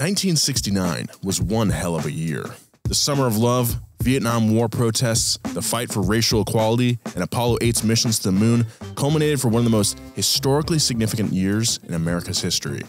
1969 was one hell of a year. The Summer of Love, Vietnam War protests, the fight for racial equality, and Apollo 8's missions to the moon culminated for one of the most historically significant years in America's history.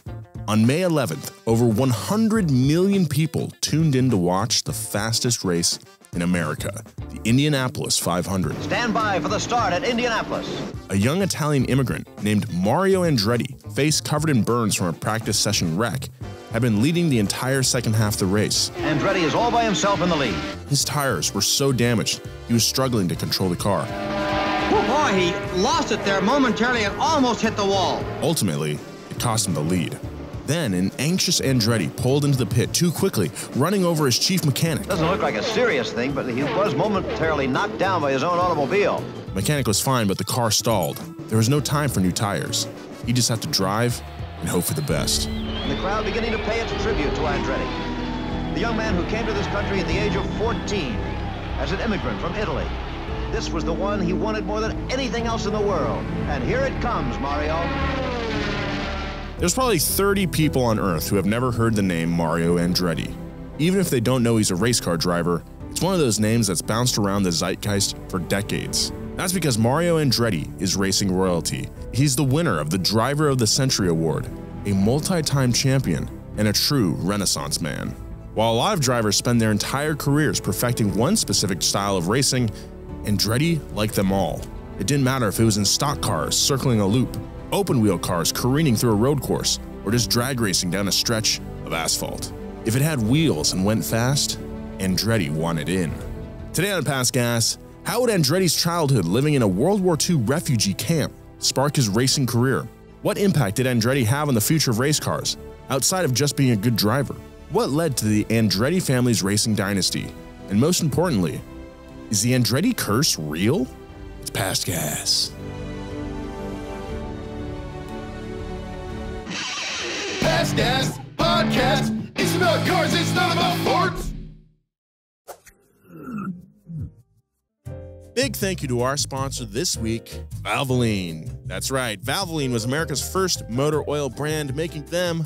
On May 11th, over 100 million people tuned in to watch the fastest race in America, the Indianapolis 500. Stand by for the start at Indianapolis. A young Italian immigrant named Mario Andretti, face covered in burns from a practice session wreck, had been leading the entire second half of the race. Andretti is all by himself in the lead. His tires were so damaged, he was struggling to control the car. Oh boy, he lost it there momentarily and almost hit the wall. Ultimately, it cost him the lead. Then, an anxious Andretti pulled into the pit too quickly, running over his chief mechanic. Doesn't look like a serious thing, but he was momentarily knocked down by his own automobile. The mechanic was fine, but the car stalled. There was no time for new tires. He just had to drive and hope for the best. And the crowd beginning to pay its tribute to Andretti, the young man who came to this country at the age of 14 as an immigrant from Italy. This was the one he wanted more than anything else in the world. And here it comes, Mario. There's probably 30 people on Earth who have never heard the name Mario Andretti. Even if they don't know he's a race car driver, it's one of those names that's bounced around the zeitgeist for decades. That's because Mario Andretti is racing royalty. He's the winner of the Driver of the Century Award, a multi-time champion, and a true Renaissance man. While a lot of drivers spend their entire careers perfecting one specific style of racing, Andretti liked them all. It didn't matter if it was in stock cars circling a loop, open-wheel cars careening through a road course, or just drag racing down a stretch of asphalt. If it had wheels and went fast, Andretti won it in. Today on Past Gas, how would Andretti's childhood living in a World War II refugee camp spark his racing career? What impact did Andretti have on the future of race cars, outside of just being a good driver? What led to the Andretti family's racing dynasty? And most importantly, is the Andretti curse real? It's Past Gas. Past Gas Podcast. It's about cars, it's not about sports. Big thank you to our sponsor this week, Valvoline. That's right, Valvoline was America's first motor oil brand, making them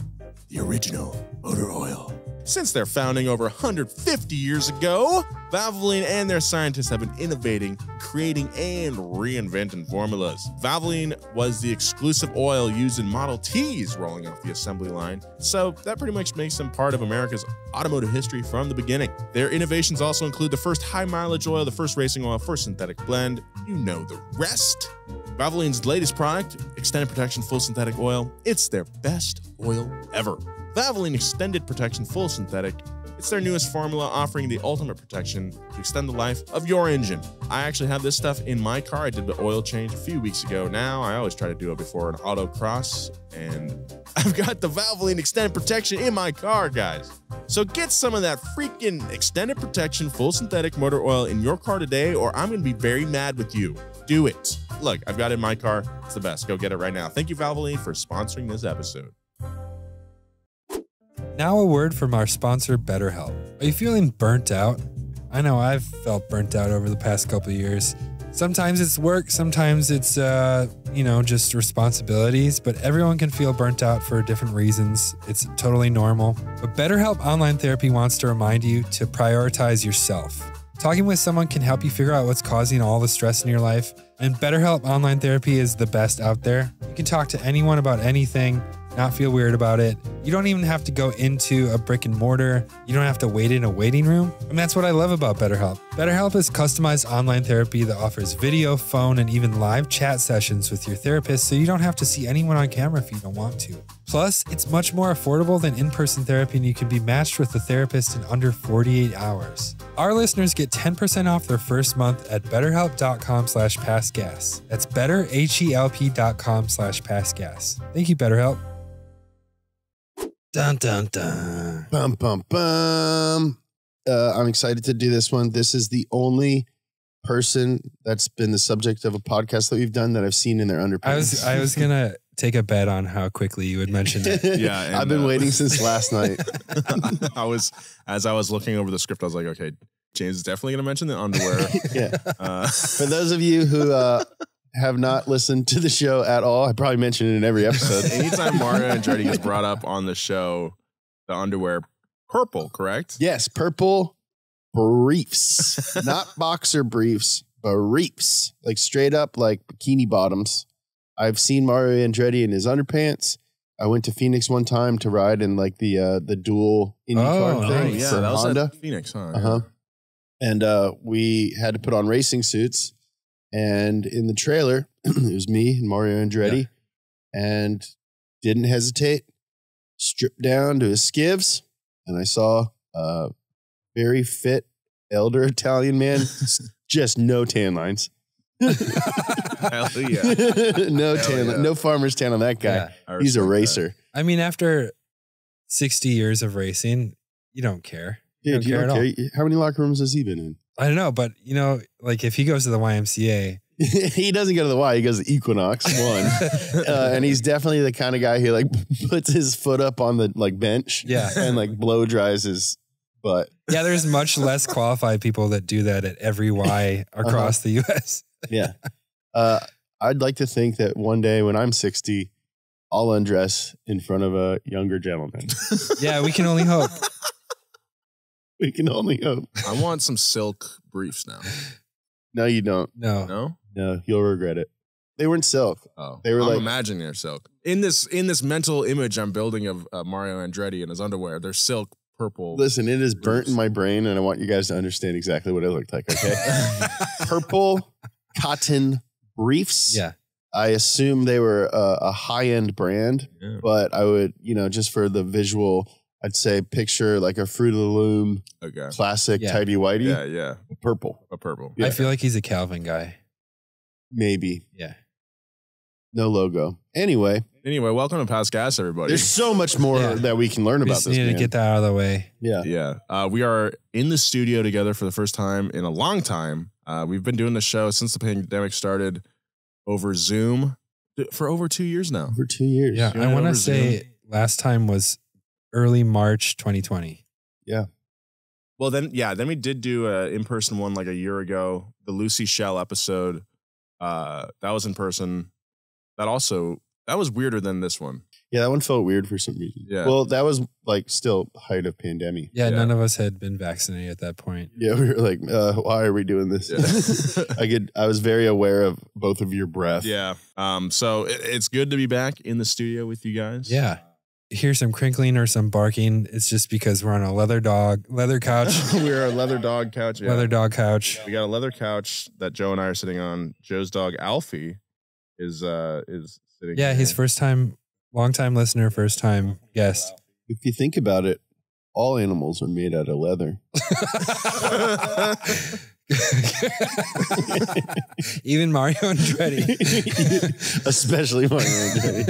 the original motor oil. Since their founding over 150 years ago, Valvoline and their scientists have been innovating, creating, and reinventing formulas. Valvoline was the exclusive oil used in Model Ts rolling off the assembly line, so that pretty much makes them part of America's automotive history from the beginning. Their innovations also include the first high-mileage oil, the first racing oil, first synthetic blend, you know the rest. Valvoline's latest product, Extended Protection Full Synthetic Oil, it's their best oil ever. Valvoline Extended Protection Full Synthetic, it's their newest formula offering the ultimate protection to extend the life of your engine. I actually have this stuff in my car. I did the oil change a few weeks ago now. I always try to do it before an autocross, and I've got the Valvoline Extended Protection in my car, guys. So get some of that freaking Extended Protection Full Synthetic Motor Oil in your car today, or I'm going to be very mad with you. Do it. Look, I've got it in my car. It's the best. Go get it right now. Thank you, Valvoline, for sponsoring this episode. Now a word from our sponsor, BetterHelp. Are you feeling burnt out? I know I've felt burnt out over the past couple of years. Sometimes it's work, sometimes it's, just responsibilities, but everyone can feel burnt out for different reasons. It's totally normal. But BetterHelp Online Therapy wants to remind you to prioritize yourself. Talking with someone can help you figure out what's causing all the stress in your life, and BetterHelp Online Therapy is the best out there. You can talk to anyone about anything, not feel weird about it. You don't even have to go into a brick and mortar. You don't have to wait in a waiting room. And that's what I love about BetterHelp. BetterHelp is customized online therapy that offers video, phone, and even live chat sessions with your therapist, so you don't have to see anyone on camera if you don't want to. Plus, it's much more affordable than in-person therapy, and you can be matched with a therapist in under 48 hours. Our listeners get 10% off their first month at betterhelp.com/pastgas. That's betterhelp.com/pastgas. Thank you, BetterHelp. Dun, dun, dun. Bum, bum, bum. I'm excited to do this one. This is the only person that's been the subject of a podcast that we've done that I've seen in their underpants. I was going to take a bet on how quickly you would mention it. Yeah, and, I've been waiting since last night. As I was looking over the script, I was like, okay, James is definitely going to mention the underwear. Yeah. For those of you who have not listened to the show at all, I probably mention it in every episode. Anytime Mario Andretti gets brought up on the show, the underwear purple, correct? Yes, purple briefs. Not boxer briefs, briefs. Like straight up like bikini bottoms. I've seen Mario Andretti in his underpants. I went to Phoenix one time to ride in like the dual IndyCar thing yeah, for that was Honda. at Phoenix, huh? Uh-huh. And we had to put on racing suits. And in the trailer, it was me and Mario Andretti. And didn't hesitate. Stripped down to his skivs. And I saw a very fit elder Italian man. Just no tan lines. Hell yeah. No farmer's tan on that guy. Yeah, He's a racer. I mean, after 60 years of racing, you don't care. Dude, you don't care. How many locker rooms has he been in? I don't know, but you know, like if he goes to the YMCA, he doesn't go to the Y. He goes to Equinox and he's definitely the kind of guy who like puts his foot up on the like bench, and like blow dries his butt. Yeah, there's much less qualified people that do that at every Y across the U.S. Yeah, I'd like to think that one day when I'm 60, I'll undress in front of a younger gentleman. Yeah, we can only hope. We can only hope. I want some silk briefs now. No, you don't. No, you'll regret it. They weren't silk. Oh, they were I'm like imagining they're silk. In this mental image I'm building of Mario Andretti in his underwear, they're silk purple. Listen, it is burnt in my brain, and I want you guys to understand exactly what it looked like. Okay, purple cotton briefs. Yeah, I assume they were a high end brand, but I would, just for the visual, I'd say picture like a Fruit of the Loom, classic tighty whitey. Yeah. Purple. A purple. I feel like he's a Calvin guy. Maybe. Yeah. No logo. Anyway, welcome to Past Gas, everybody. There's so much more that we can learn about this. We need to get that out of the way. Yeah. We are in the studio together for the first time in a long time. We've been doing the show since the pandemic started over Zoom for over 2 years now. Over 2 years. Yeah. I want to say last time was early March 2020. Yeah. Well, then we did do a in-person one like a year ago. The Lucy Shell episode, that was in person. That was weirder than this one. Yeah, that one felt weird for some reason. Yeah. Well, that was like still height of pandemic. Yeah, none of us had been vaccinated at that point. Yeah, we were like, why are we doing this? Yeah. I was very aware of both of your breath. Yeah. So it's good to be back in the studio with you guys. Yeah. Hear some crinkling or some barking. It's just because we're on a leather couch. We're a leather dog couch. Yeah. Leather dog couch. We got a leather couch that Joe and I are sitting on. Joe's dog Alfie is sitting. Yeah, he's long time listener, first time guest. If you think about it, all animals are made out of leather. Even Mario Andretti. Especially Mario Andretti.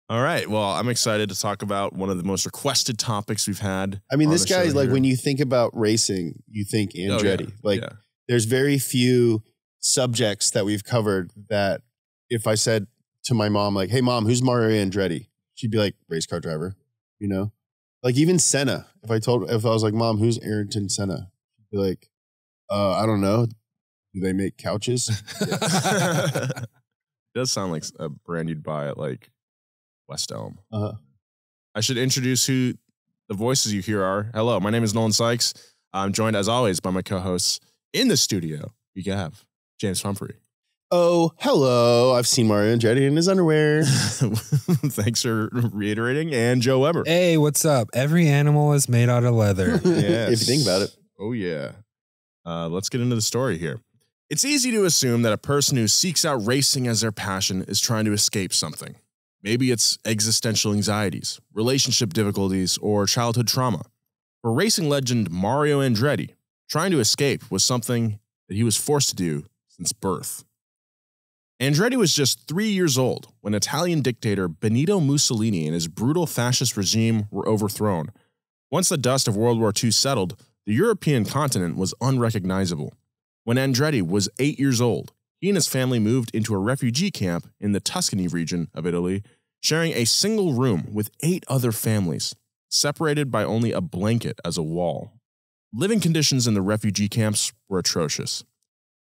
All right. Well, I'm excited to talk about one of the most requested topics we've had. I mean, this guy is like, when you think about racing, you think Andretti. There's very few subjects that we've covered that if I said to my mom, like, hey, Mom, who's Mario Andretti? She'd be like, race car driver, Like even Senna. If I was like, Mom, who's Ayrton Senna? She'd be like, I don't know. Do they make couches? It does sound like a brand you'd buy at like West Elm. I should introduce who the voices you hear are. Hello, my name is Nolan Sykes. I'm joined as always by my co-hosts in the studio. We have James Pumphrey. Oh, hello. I've seen Mario Andretti in his underwear. Thanks for reiterating. And Joe Weber. Hey, what's up? Every animal is made out of leather. Yes. If you think about it. Oh, yeah. Let's get into the story here. It's easy to assume that a person who seeks out racing as their passion is trying to escape something. Maybe it's existential anxieties, relationship difficulties, or childhood trauma. For racing legend Mario Andretti, trying to escape was something that he was forced to do since birth. Andretti was just 3 years old when Italian dictator Benito Mussolini and his brutal fascist regime were overthrown. Once the dust of World War II settled, the European continent was unrecognizable. When Andretti was 8 years old, he and his family moved into a refugee camp in the Tuscany region of Italy, sharing a single room with 8 other families, separated by only a blanket as a wall. Living conditions in the refugee camps were atrocious.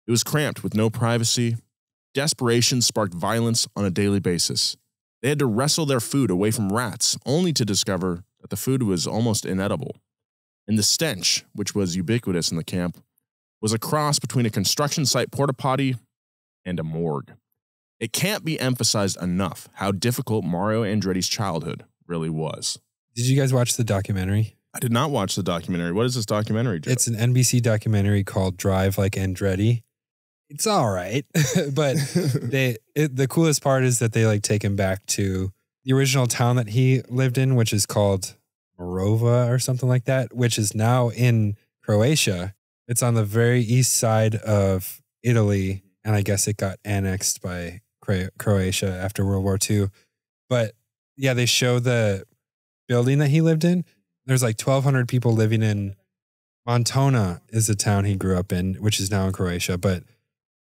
It was cramped with no privacy. Desperation sparked violence on a daily basis. They had to wrestle their food away from rats, only to discover that the food was almost inedible. And the stench, which was ubiquitous in the camp, was a cross between a construction site porta potty and a morgue. It can't be emphasized enough how difficult Mario Andretti's childhood really was. Did you guys watch the documentary? I did not watch the documentary. What is this documentary, Joe? It's an NBC documentary called Drive Like Andretti. It's all right, but the coolest part is that they like take him back to the original town that he lived in, which is called Morova or something like that, which is now in Croatia. It's on the very east side of Italy, and I guess it got annexed by Croatia after World War II. But yeah, they show the building that he lived in. There's like 1,200 people living in Montona is the town he grew up in, which is now in Croatia. But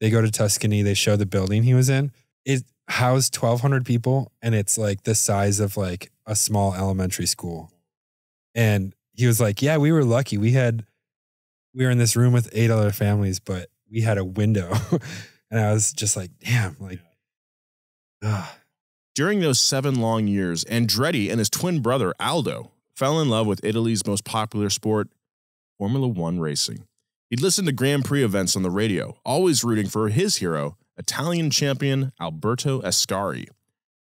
they go to Tuscany. They show the building he was in. It housed 1,200 people, and it's like the size of like a small elementary school. And he was like, yeah, we were lucky. We were in this room with 8 other families, but we had a window. And I was just like, damn, like, During those 7 long years, Andretti and his twin brother, Aldo, fell in love with Italy's most popular sport, Formula One racing. He'd listen to Grand Prix events on the radio, always rooting for his hero, Italian champion Alberto Ascari.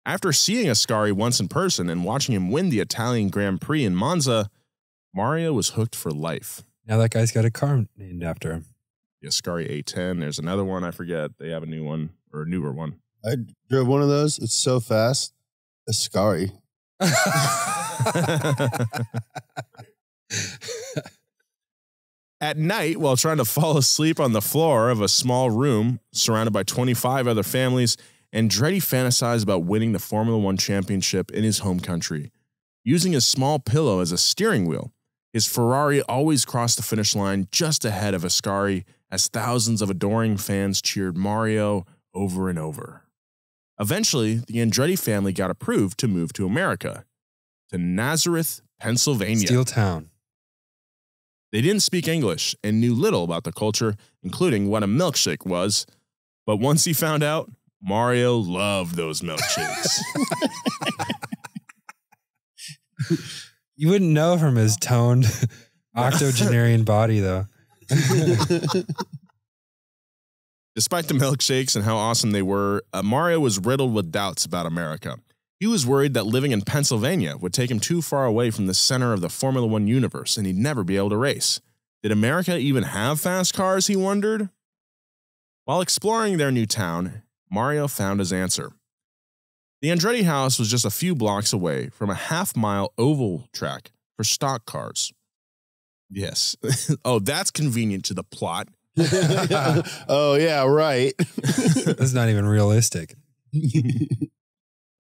After seeing Ascari once in person and watching him win the Italian Grand Prix in Monza, Mario was hooked for life. Now that guy's got a car named after him. The Ascari A10. There's another one. I forget. They have a new one or a newer one. I drove one of those. It's so fast. Ascari. At night, while trying to fall asleep on the floor of a small room surrounded by 25 other families, Andretti fantasized about winning the Formula One championship in his home country. Using his small pillow as a steering wheel, his Ferrari always crossed the finish line just ahead of Ascari as thousands of adoring fans cheered Mario over and over. Eventually, the Andretti family got approved to move to America, to Nazareth, Pennsylvania. Steel Town. They didn't speak English and knew little about the culture, including what a milkshake was. But once he found out, Mario loved those milkshakes. You wouldn't know from his toned octogenarian body, though. Despite the milkshakes and how awesome they were, Mario was riddled with doubts about America. He was worried that living in Pennsylvania would take him too far away from the center of the Formula One universe and he'd never be able to race. Did America even have fast cars, he wondered? While exploring their new town, Mario found his answer. The Andretti house was just a few blocks away from a half-mile oval track for stock cars. Yes. Oh, that's convenient to the plot. Oh, yeah, right. That's not even realistic.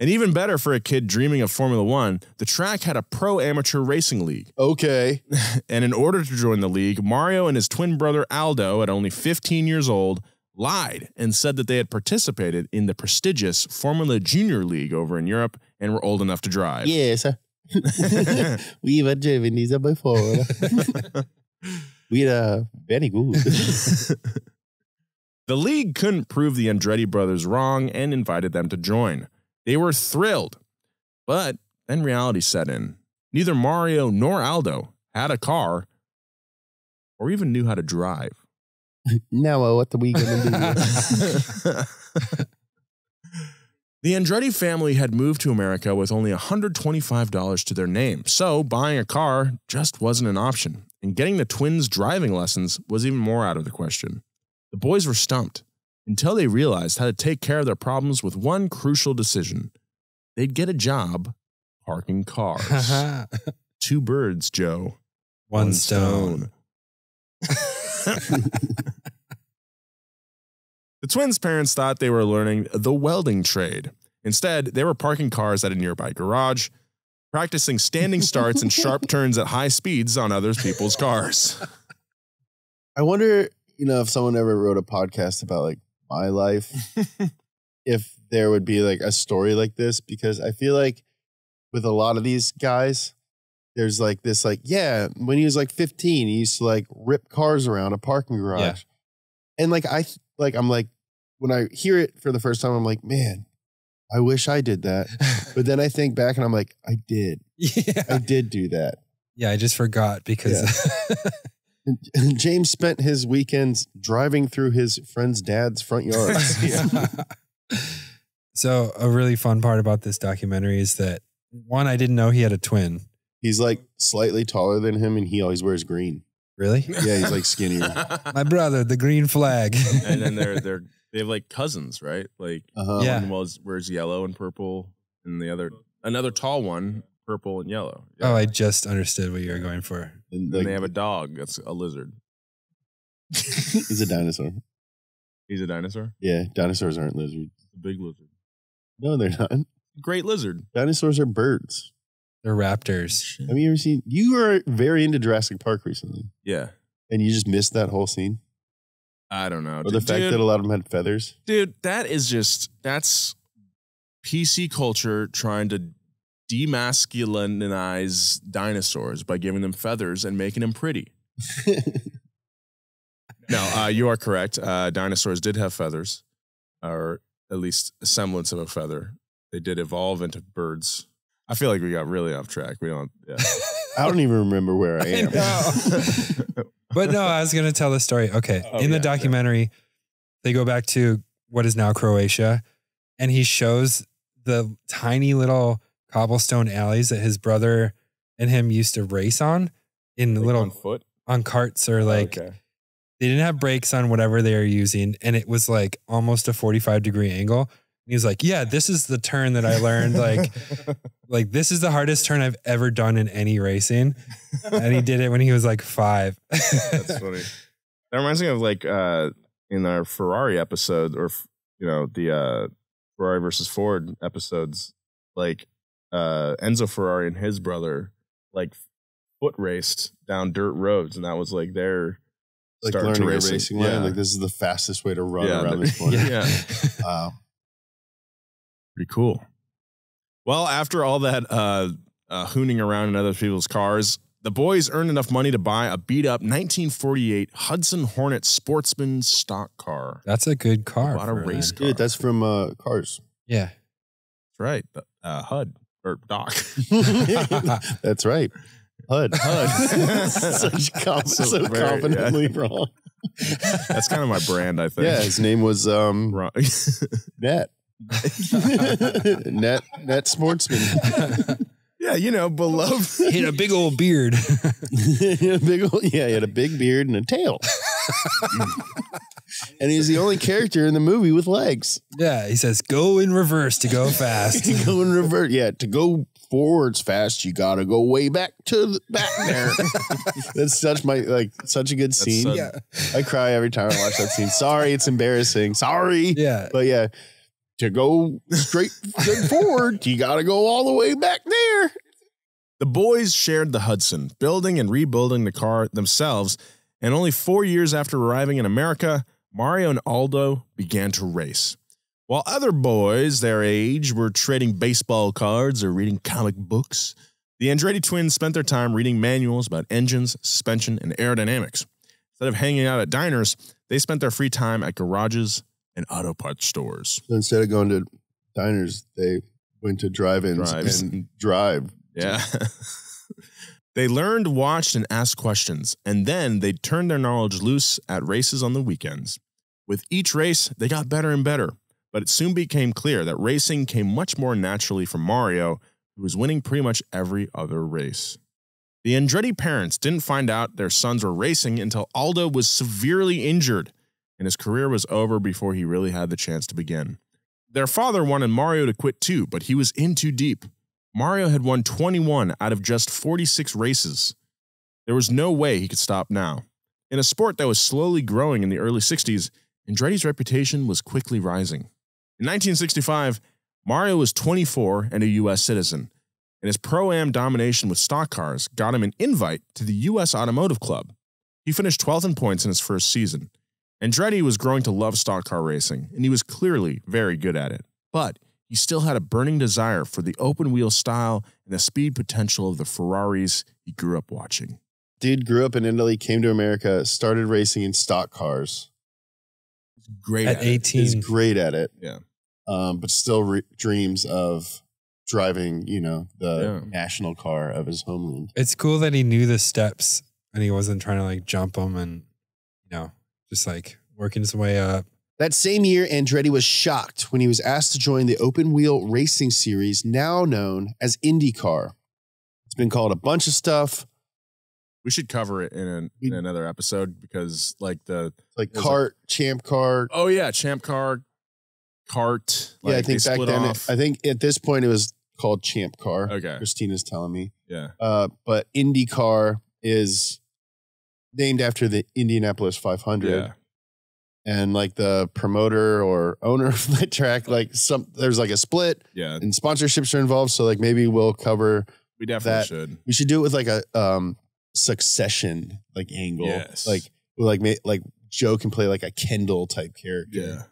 And even better for a kid dreaming of Formula One, the track had a pro-amateur racing league. Okay. And in order to join the league, Mario and his twin brother Aldo, at only 15 years old, lied and said that they had participated in the prestigious Formula Junior League over in Europe and were old enough to drive. Yes. We've driven these before. We're very good. The league couldn't prove the Andretti brothers wrong and invited them to join. They were thrilled. But then reality set in. Neither Mario nor Aldo had a car or even knew how to drive. Now, what are we going to do? The Andretti family had moved to America with only $125 to their name, so buying a car just wasn't an option, and getting the twins' driving lessons was even more out of the question. The boys were stumped until they realized how to take care of their problems with one crucial decision. They'd get a job parking cars. 2 birds, Joe. One stone. The twins' parents thought they were learning the welding trade. Instead, they were parking cars at a nearby garage, practicing standing starts and sharp turns at high speeds on other people's cars. I wonder, if someone ever wrote a podcast about like my life, if there would be like a story like this, because I feel like with a lot of these guys, there's like this, like, yeah, when he was like 15, he used to like rip cars around a parking garage. Yeah. And I'm like, when I hear it for the first time, I'm like, man, I wish I did that. But then I think back and I'm like, I did do that. Yeah, I just forgot because And James spent his weekends driving through his friend's dad's front yards. So a really fun part about this documentary is that, one, I didn't know he had a twin. He's like slightly taller than him and he always wears green. Really? Yeah, he's like skinnier. My brother, the green flag. And then they have like cousins, right? Like one wears yellow and purple, and the other another tall one, purple and yellow. Yeah. Oh, I just understood what you were going for. And they have a dog that's a lizard. He's a dinosaur. He's a dinosaur? Yeah, dinosaurs aren't lizards. A big lizard. No, they're not. Great lizard. Dinosaurs are birds. They're raptors. Have you ever seen? You were very into Jurassic Park recently. Yeah. And you just missed that whole scene? I don't know. Or the fact that a lot of them had feathers? Dude, that's PC culture trying to demasculinize dinosaurs by giving them feathers and making them pretty. No, you are correct. Dinosaurs did have feathers, or at least a semblance of a feather. They did evolve into birds. I feel like we got really off track. We don't. Yeah. I don't even remember where I am. But no, I was going to tell the story. Okay. In the documentary, they go back to what is now Croatia, and he shows the tiny little cobblestone alleys that his brother and him used to race on in like little on carts or like they didn't have brakes on whatever they were using. And it was like almost a 45-degree angle. And he was like, yeah, this is the turn that I learned. Like this is the hardest turn I've ever done in any racing. And he did it when he was like 5. That's funny. That reminds me of like in our Ferrari episode, or the Ferrari versus Ford episodes, like Enzo Ferrari and his brother like foot raced down dirt roads, and that was like their like learning a racing line. Like this is the fastest way to run around this corner. Yeah. Wow. Pretty cool. Well, after all that hooning around in other people's cars, the boys earned enough money to buy a beat-up 1948 Hudson Hornet Sportsman stock car. That's a good car. A race car. Dude, that's from Cars. Yeah. That's right. HUD. Or Doc. That's right. HUD. so confidently wrong. That's kind of my brand, I think. Yeah, his name was Net. Net Sportsman. Yeah, beloved. He had a big old beard. He had a big beard and a tail. And he's the only character in the movie with legs. Yeah, he says, go in reverse to go fast. To go in reverse. Yeah, to go forwards fast, you got to go way back to the back there. That's such a good scene. Yeah. I cry every time I watch that scene. Sorry, it's embarrassing. Sorry. Yeah. But yeah, to go straight forward, you got to go all the way back there. The boys shared the Hudson, building and rebuilding the car themselves. And only 4 years after arriving in America, Mario and Aldo began to race. While other boys their age were trading baseball cards or reading comic books, the Andretti twins spent their time reading manuals about engines, suspension, and aerodynamics. Instead of hanging out at diners, they spent their free time at garages and auto parts stores. So instead of going to diners, they went to drive-ins and drive. Yeah. They learned, watched, and asked questions, and then they turned their knowledge loose at races on the weekends. With each race, they got better and better, but it soon became clear that racing came much more naturally from Mario, who was winning pretty much every other race. The Andretti parents didn't find out their sons were racing until Aldo was severely injured, and his career was over before he really had the chance to begin. Their father wanted Mario to quit too, but he was in too deep. Mario had won 21 out of just 46 races. There was no way he could stop now. In a sport that was slowly growing in the early 60s, Andretti's reputation was quickly rising. In 1965, Mario was 24 and a U.S. citizen, and his Pro-Am domination with stock cars got him an invite to the U.S. Automotive Club. He finished 12th in points in his first season. Andretti was growing to love stock car racing, and he was clearly very good at it. But he still had a burning desire for the open-wheel style and the speed potential of the Ferraris he grew up watching. Dude grew up in Italy, came to America, started racing in stock cars. Great at 18. He's great at it. Yeah. But still dreams of driving, the national car of his homeland. It's cool that he knew the steps and he wasn't trying to like jump them and, just like working his way up. That same year, Andretti was shocked when he was asked to join the open wheel racing series now known as IndyCar. It's been called a bunch of stuff. We should cover it in another episode because Champ Car. Oh yeah, Champ Car, Kart. Yeah, I think back then. I think at this point it was called Champ Car. Okay, Christina's telling me. Yeah. But IndyCar is named after the Indianapolis 500. Yeah. And like the promoter or owner of the track, there's like a split. Yeah. And sponsorships are involved. So like maybe we'll cover. We definitely should. We should do it with like a Succession angle. Yes. Like Joe can play like a Kendall type character. Yeah.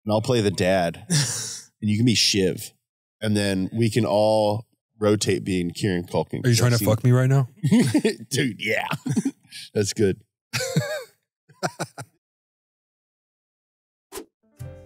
And I'll play the dad. And you can be Shiv. And then we can all rotate being Kieran Culkin. Are you trying to fuck me right now? Dude, yeah. That's good.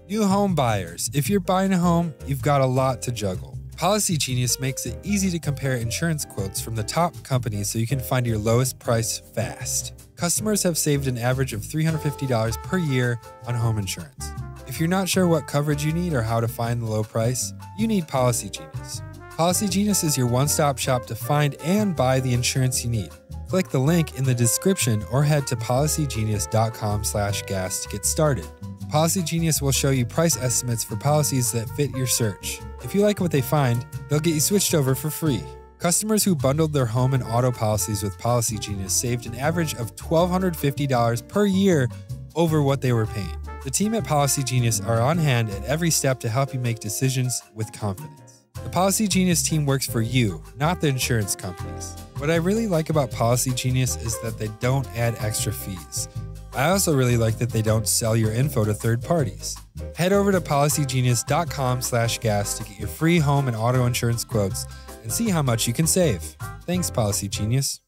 New home buyers. If you're buying a home, you've got a lot to juggle. Policy Genius makes it easy to compare insurance quotes from the top companies so you can find your lowest price fast. Customers have saved an average of $350 per year on home insurance. If you're not sure what coverage you need or how to find the low price, you need Policy Genius. Policy Genius is your one-stop shop to find and buy the insurance you need. Click the link in the description or head to policygenius.com/gas to get started. Policy Genius will show you price estimates for policies that fit your search. If you like what they find, they'll get you switched over for free. Customers who bundled their home and auto policies with Policy Genius saved an average of $1,250 per year over what they were paying. The team at Policy Genius are on hand at every step to help you make decisions with confidence. The Policy Genius team works for you, not the insurance companies. What I really like about Policy Genius is that they don't add extra fees. I also really like that they don't sell your info to third parties. Head over to policygenius.com/gas to get your free home and auto insurance quotes and see how much you can save. Thanks, Policy Genius.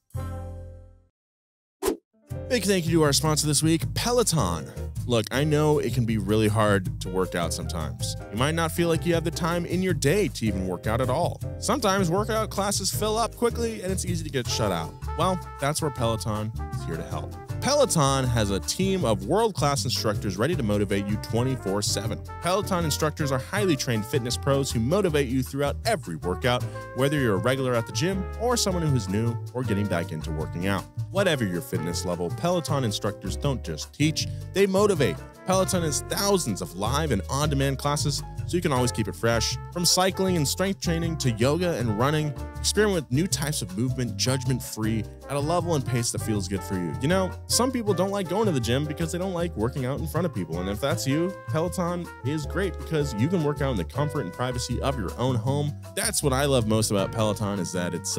Big thank you to our sponsor this week, Peloton. Look, I know it can be really hard to work out sometimes. You might not feel like you have the time in your day to even work out at all. Sometimes workout classes fill up quickly and it's easy to get shut out. Well, that's where Peloton is here to help. Peloton has a team of world-class instructors ready to motivate you 24/7. Peloton instructors are highly trained fitness pros who motivate you throughout every workout, whether you're a regular at the gym or someone who's new or getting back into working out. Whatever your fitness level, Peloton instructors don't just teach, they motivate. Peloton has thousands of live and on-demand classes, so you can always keep it fresh. From cycling and strength training to yoga and running, experiment with new types of movement, judgment-free, at a level and pace that feels good for you. You know, some people don't like going to the gym because they don't like working out in front of people, and if that's you, Peloton is great because you can work out in the comfort and privacy of your own home. That's what I love most about Peloton, is that it's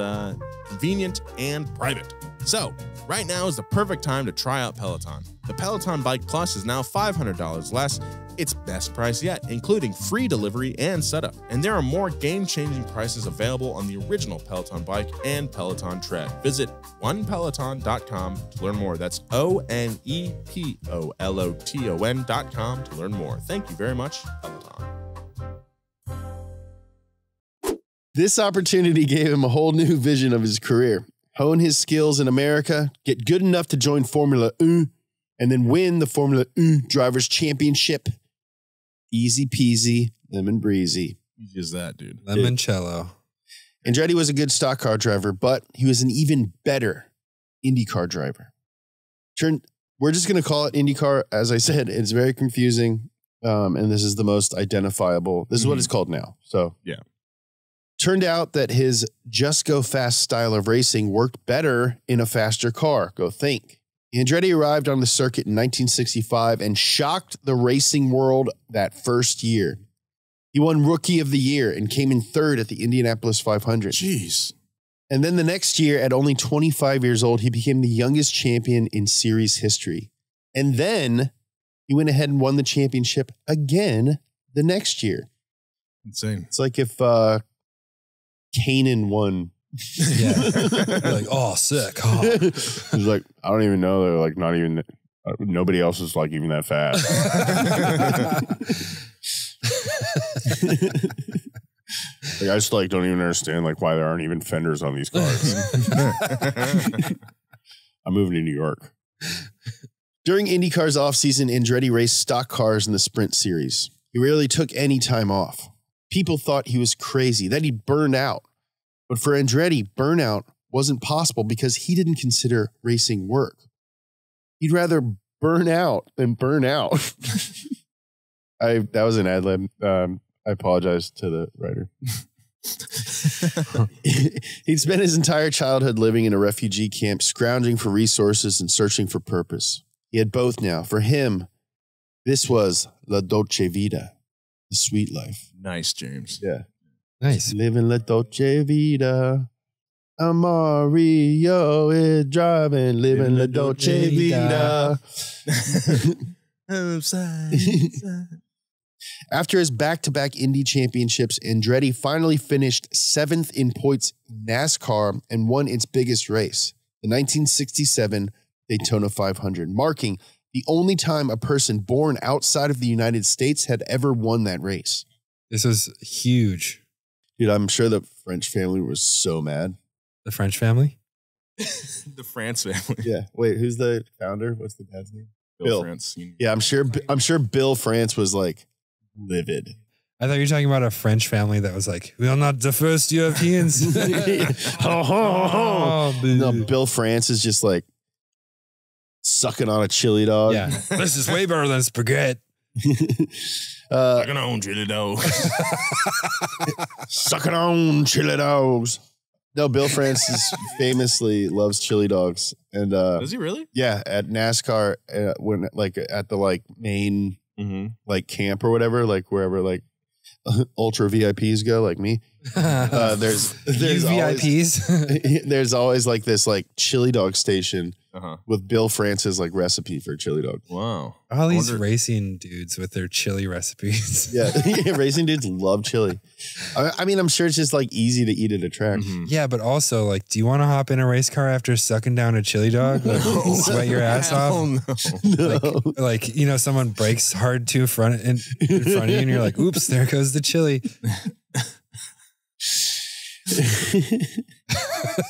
convenient and private. So, right now is the perfect time to try out Peloton. The Peloton Bike Plus is now $500 less, its best price yet, including free delivery and setup. And there are more game-changing prices available on the original Peloton Bike and Peloton Tread. Visit onepeloton.com to learn more. That's ONEPOLOTON.com to learn more. Thank you very much, Peloton. This opportunity gave him a whole new vision of his career. Hone his skills in America, get good enough to join Formula 1, and then win the Formula 1 Drivers' Championship. Easy peasy, lemon breezy. Easy as that, dude. Limoncello. Andretti was a good stock car driver, but he was an even better IndyCar driver. We're just going to call it IndyCar. As I said, it's very confusing, and this is the most identifiable. This is what it's called now. So yeah. Turned out that his just go fast style of racing worked better in a faster car. Go think. Andretti arrived on the circuit in 1965 and shocked the racing world that first year. He won Rookie of the Year and came in third at the Indianapolis 500. Jeez. And then the next year, at only 25 years old, he became the youngest champion in series history. And then he went ahead and won the championship again the next year. Insane. It's like if Kanan won. Yeah. Like, oh, sick. Oh. He's like, I don't even know. They're like, not even, nobody else is like even that fast. Like, I just like don't even understand like why there aren't even fenders on these cars. I'm moving to New York. During IndyCar's offseason, Andretti raced stock cars in the Sprint Series. He rarely took any time off. People thought he was crazy, that he'd burn out. But for Andretti, burnout wasn't possible because he didn't consider racing work. He'd rather burn out than burn out. That was an ad lib. I apologize to the writer. He'd spent his entire childhood living in a refugee camp, scrounging for resources and searching for purpose. He had both now. For him, this was la dolce vita, the sweet life. Nice, James. Yeah. Nice. Living la dolce vita. Mario is driving, living la dolce vita. After his back-to-back Indy championships, Andretti finally finished 7th in points in NASCAR and won its biggest race, the 1967 Daytona 500, marking the only time a person born outside of the United States had ever won that race. This was huge. Dude, I'm sure the French family was so mad. The French family? The France family. Yeah. Wait, who's the founder? What's the dad's name? Bill France. Yeah, I'm sure Bill France was like livid. I thought you were talking about a French family that was like, we are not the first Europeans. No, Bill France is just like sucking on a chili dog. Yeah. This is way better than spaghetti. Sucking on chili dogs. Sucking on chili dogs. No, Bill France famously loves chili dogs. And does he really? Yeah, at NASCAR, when like at the like main like camp or whatever, like wherever like ultra VIPs go, like me. There's VIPs. There's always like this like chili dog station with Bill France's like recipe for chili dog. Wow. All these racing dudes with their chili recipes. Yeah, racing dudes love chili. I mean, I'm sure it's just like easy to eat at a track. Yeah, but also like, do you want to hop in a race car after sucking down a chili dog? Like, sweat your ass off? No. Like, you know, someone brakes hard in front of you and you're like, oops, there goes the chili.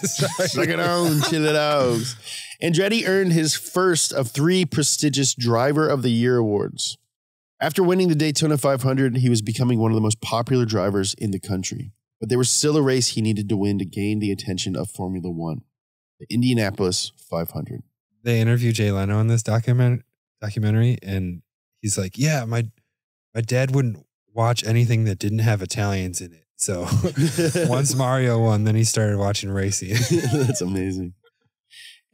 Sucking on chili dogs. Andretti earned his first of 3 prestigious Driver of the Year awards. After winning the Daytona 500, he was becoming one of the most popular drivers in the country. But there was still a race he needed to win to gain the attention of Formula One, the Indianapolis 500. They interview Jay Leno in this documentary, and he's like, yeah, my dad wouldn't watch anything that didn't have Italians in it. So once Mario won, then he started watching racing. That's amazing.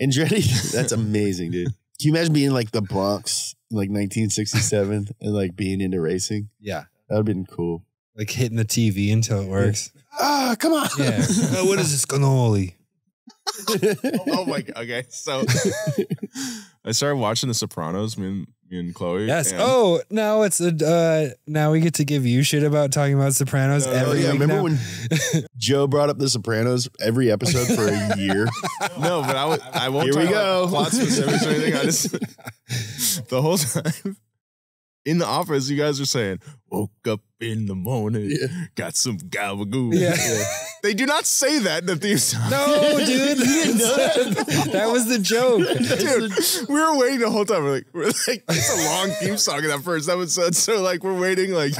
Andretti, that's amazing, dude. Can you imagine being like the Bronx in like 1967 and like being into racing? Yeah. That would have been cool. Like hitting the TV until it works. Ah, come on. Yeah. Oh, what is this cannoli? Oh my God. Okay. So I started watching The Sopranos, me and Chloe. Yes. Oh, now it's now we get to give you shit about talking about Sopranos every week. Remember now? when Joe brought up The Sopranos every episode for a year? No, but I won't. Here talk we go. About plot specifics or anything. I just the whole time in the office, you guys are saying, "Woke up in the morning, got some gabagool." Yeah. They do not say that in the theme song. No, dude. You didn't know that. That was the joke. Dude, we were waiting the whole time. We're like, it's a long theme song in that first episode. So like, we're waiting like,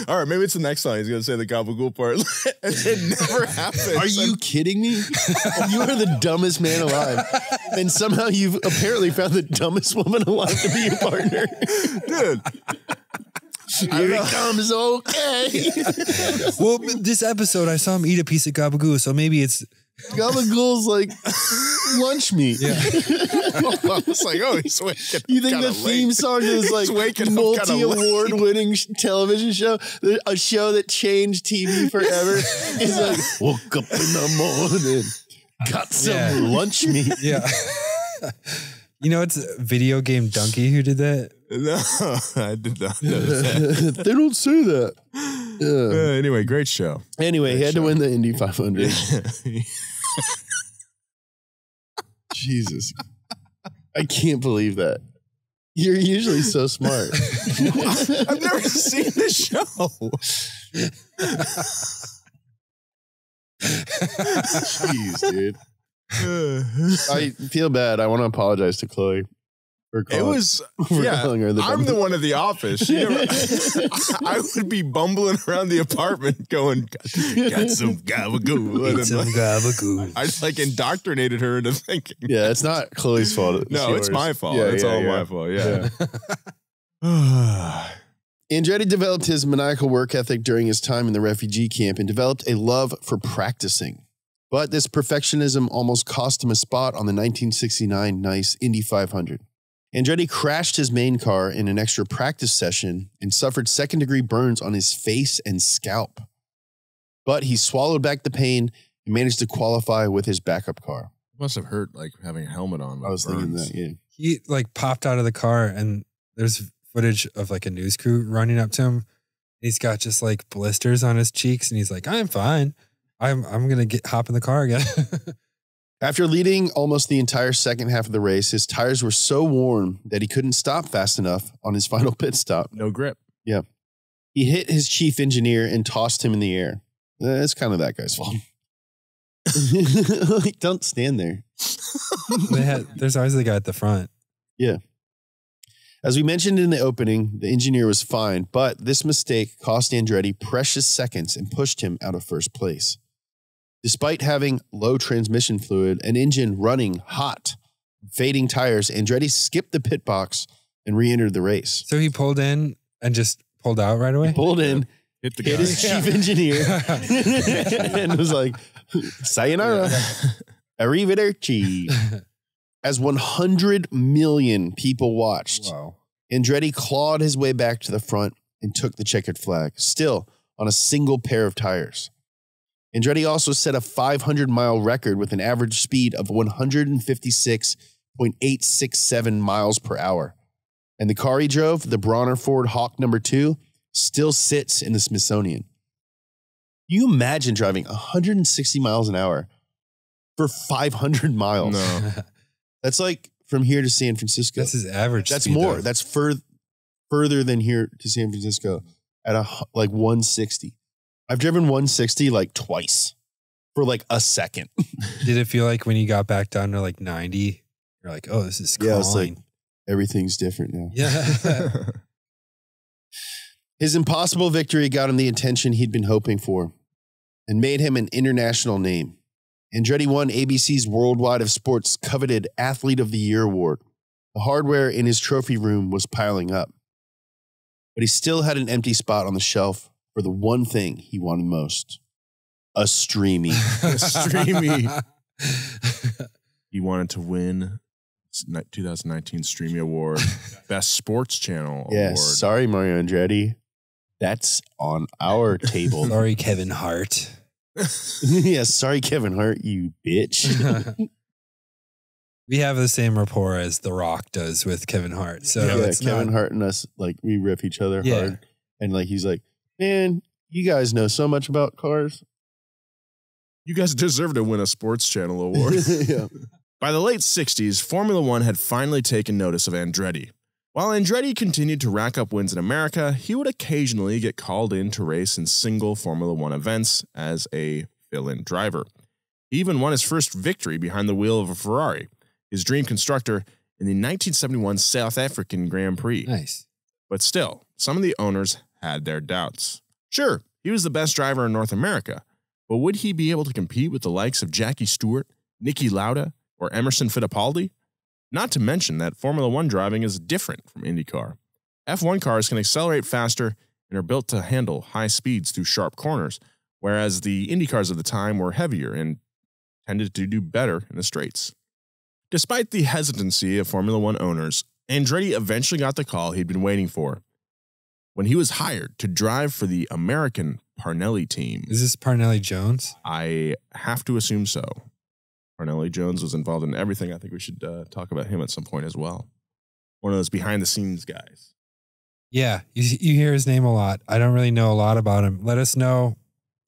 all right, maybe it's the next song. He's going to say the gabagool part. And it never happens. Are you kidding me? You are the dumbest man alive. And somehow you've apparently found the dumbest woman alive to be your partner. Dude. Here it comes, okay. Well, this episode, I saw him eat a piece of gabagool, so maybe it's... Gabagool's like lunch meat. Yeah. It's like, oh, he's waking You think kinda the theme late. song is like multi-award-winning television show, a show that changed TV forever? It's like, woke up in the morning, got some lunch meat. Yeah. You know, it's Video Game Donkey who did that? No, I did not know that. They don't say that. Anyway, great show. Anyway, he had to win the Indy 500. Jesus. I can't believe that. You're usually so smart. I've never seen this show. Jeez, dude. I feel bad. I want to apologize to Chloe. It was, I'm the one at the office. I would be bumbling around the apartment going, got some gabagool. I like indoctrinated her into thinking. Yeah, it's not Chloe's fault. It's my fault. It's all my fault. Yeah. Andretti developed his maniacal work ethic during his time in the refugee camp and developed a love for practicing. But this perfectionism almost cost him a spot on the 1969 NICE Indy 500. Andretti crashed his main car in an extra practice session and suffered second-degree burns on his face and scalp. But he swallowed back the pain and managed to qualify with his backup car. Must have hurt, like, having a helmet on. I was thinking that, yeah. He, like, popped out of the car, and there's footage of, like, a news crew running up to him. He's got just, like, blisters on his cheeks, and he's like, I'm fine. I'm going to hop in the car again. After leading almost the entire second half of the race, his tires were so worn that he couldn't stop fast enough on his final pit stop. No grip. Yeah. He hit his chief engineer and tossed him in the air. It's kind of that guy's fault. Don't stand there. There's always the guy at the front. Yeah. As we mentioned in the opening, the engineer was fine, but this mistake cost Andretti precious seconds and pushed him out of first place. Despite having low transmission fluid, an engine running hot, fading tires, Andretti skipped the pit box and re-entered the race. So he pulled in and just pulled out right away? He pulled in, hit his chief engineer, and was like, sayonara, arrivederci. As 100 million people watched, Andretti clawed his way back to the front and took the checkered flag, still on a single pair of tires. Andretti also set a 500-mile record with an average speed of 156.867 miles per hour. And the car he drove, the Bronner Ford Hawk No. 2, still sits in the Smithsonian. You imagine driving 160 miles an hour for 500 miles? No. That's like from here to San Francisco. That's his average That's speed, more. though. That's further than here to San Francisco at like 160. I've driven 160 like twice for like a second. Did it feel like when you got back down to like 90, you're like, oh, this is Yeah, it's like everything's different now. Yeah. His impossible victory got him the attention he'd been hoping for and made him an international name. Andretti won ABC's Worldwide of Sports coveted Athlete of the Year award. The hardware in his trophy room was piling up, but he still had an empty spot on the shelf for the one thing he wanted most, a Streamy. He wanted to win 2019 Streamy Award, Best Sports Channel Award. Sorry, Mario Andretti. That's on our table. Sorry, Kevin Hart. Sorry, Kevin Hart, you bitch. We have the same rapport as The Rock does with Kevin Hart. So Kevin Hart and us, like, we riff each other hard. And like, he's like, man, you guys know so much about cars. You guys deserve to win a Sports Channel Award. Yeah. By the late 60s, Formula One had finally taken notice of Andretti. While Andretti continued to rack up wins in America, he would occasionally get called in to race in single Formula One events as a fill-in driver. He even won his first victory behind the wheel of a Ferrari, his dream constructor, in the 1971 South African Grand Prix. Nice. But still, some of the owners had their doubts. Sure, he was the best driver in North America, but would he be able to compete with the likes of Jackie Stewart, Niki Lauda, or Emerson Fittipaldi? Not to mention that Formula One driving is different from IndyCar. F1 cars can accelerate faster and are built to handle high speeds through sharp corners, whereas the IndyCars of the time were heavier and tended to do better in the straights. Despite the hesitancy of Formula One owners, Andretti eventually got the call he'd been waiting for when he was hired to drive for the American Parnelli team. Is this Parnelli Jones? I have to assume so. Parnelli Jones was involved in everything. I think we should talk about him at some point as well. One of those behind-the-scenes guys. Yeah, you hear his name a lot. I don't really know a lot about him. Let us know.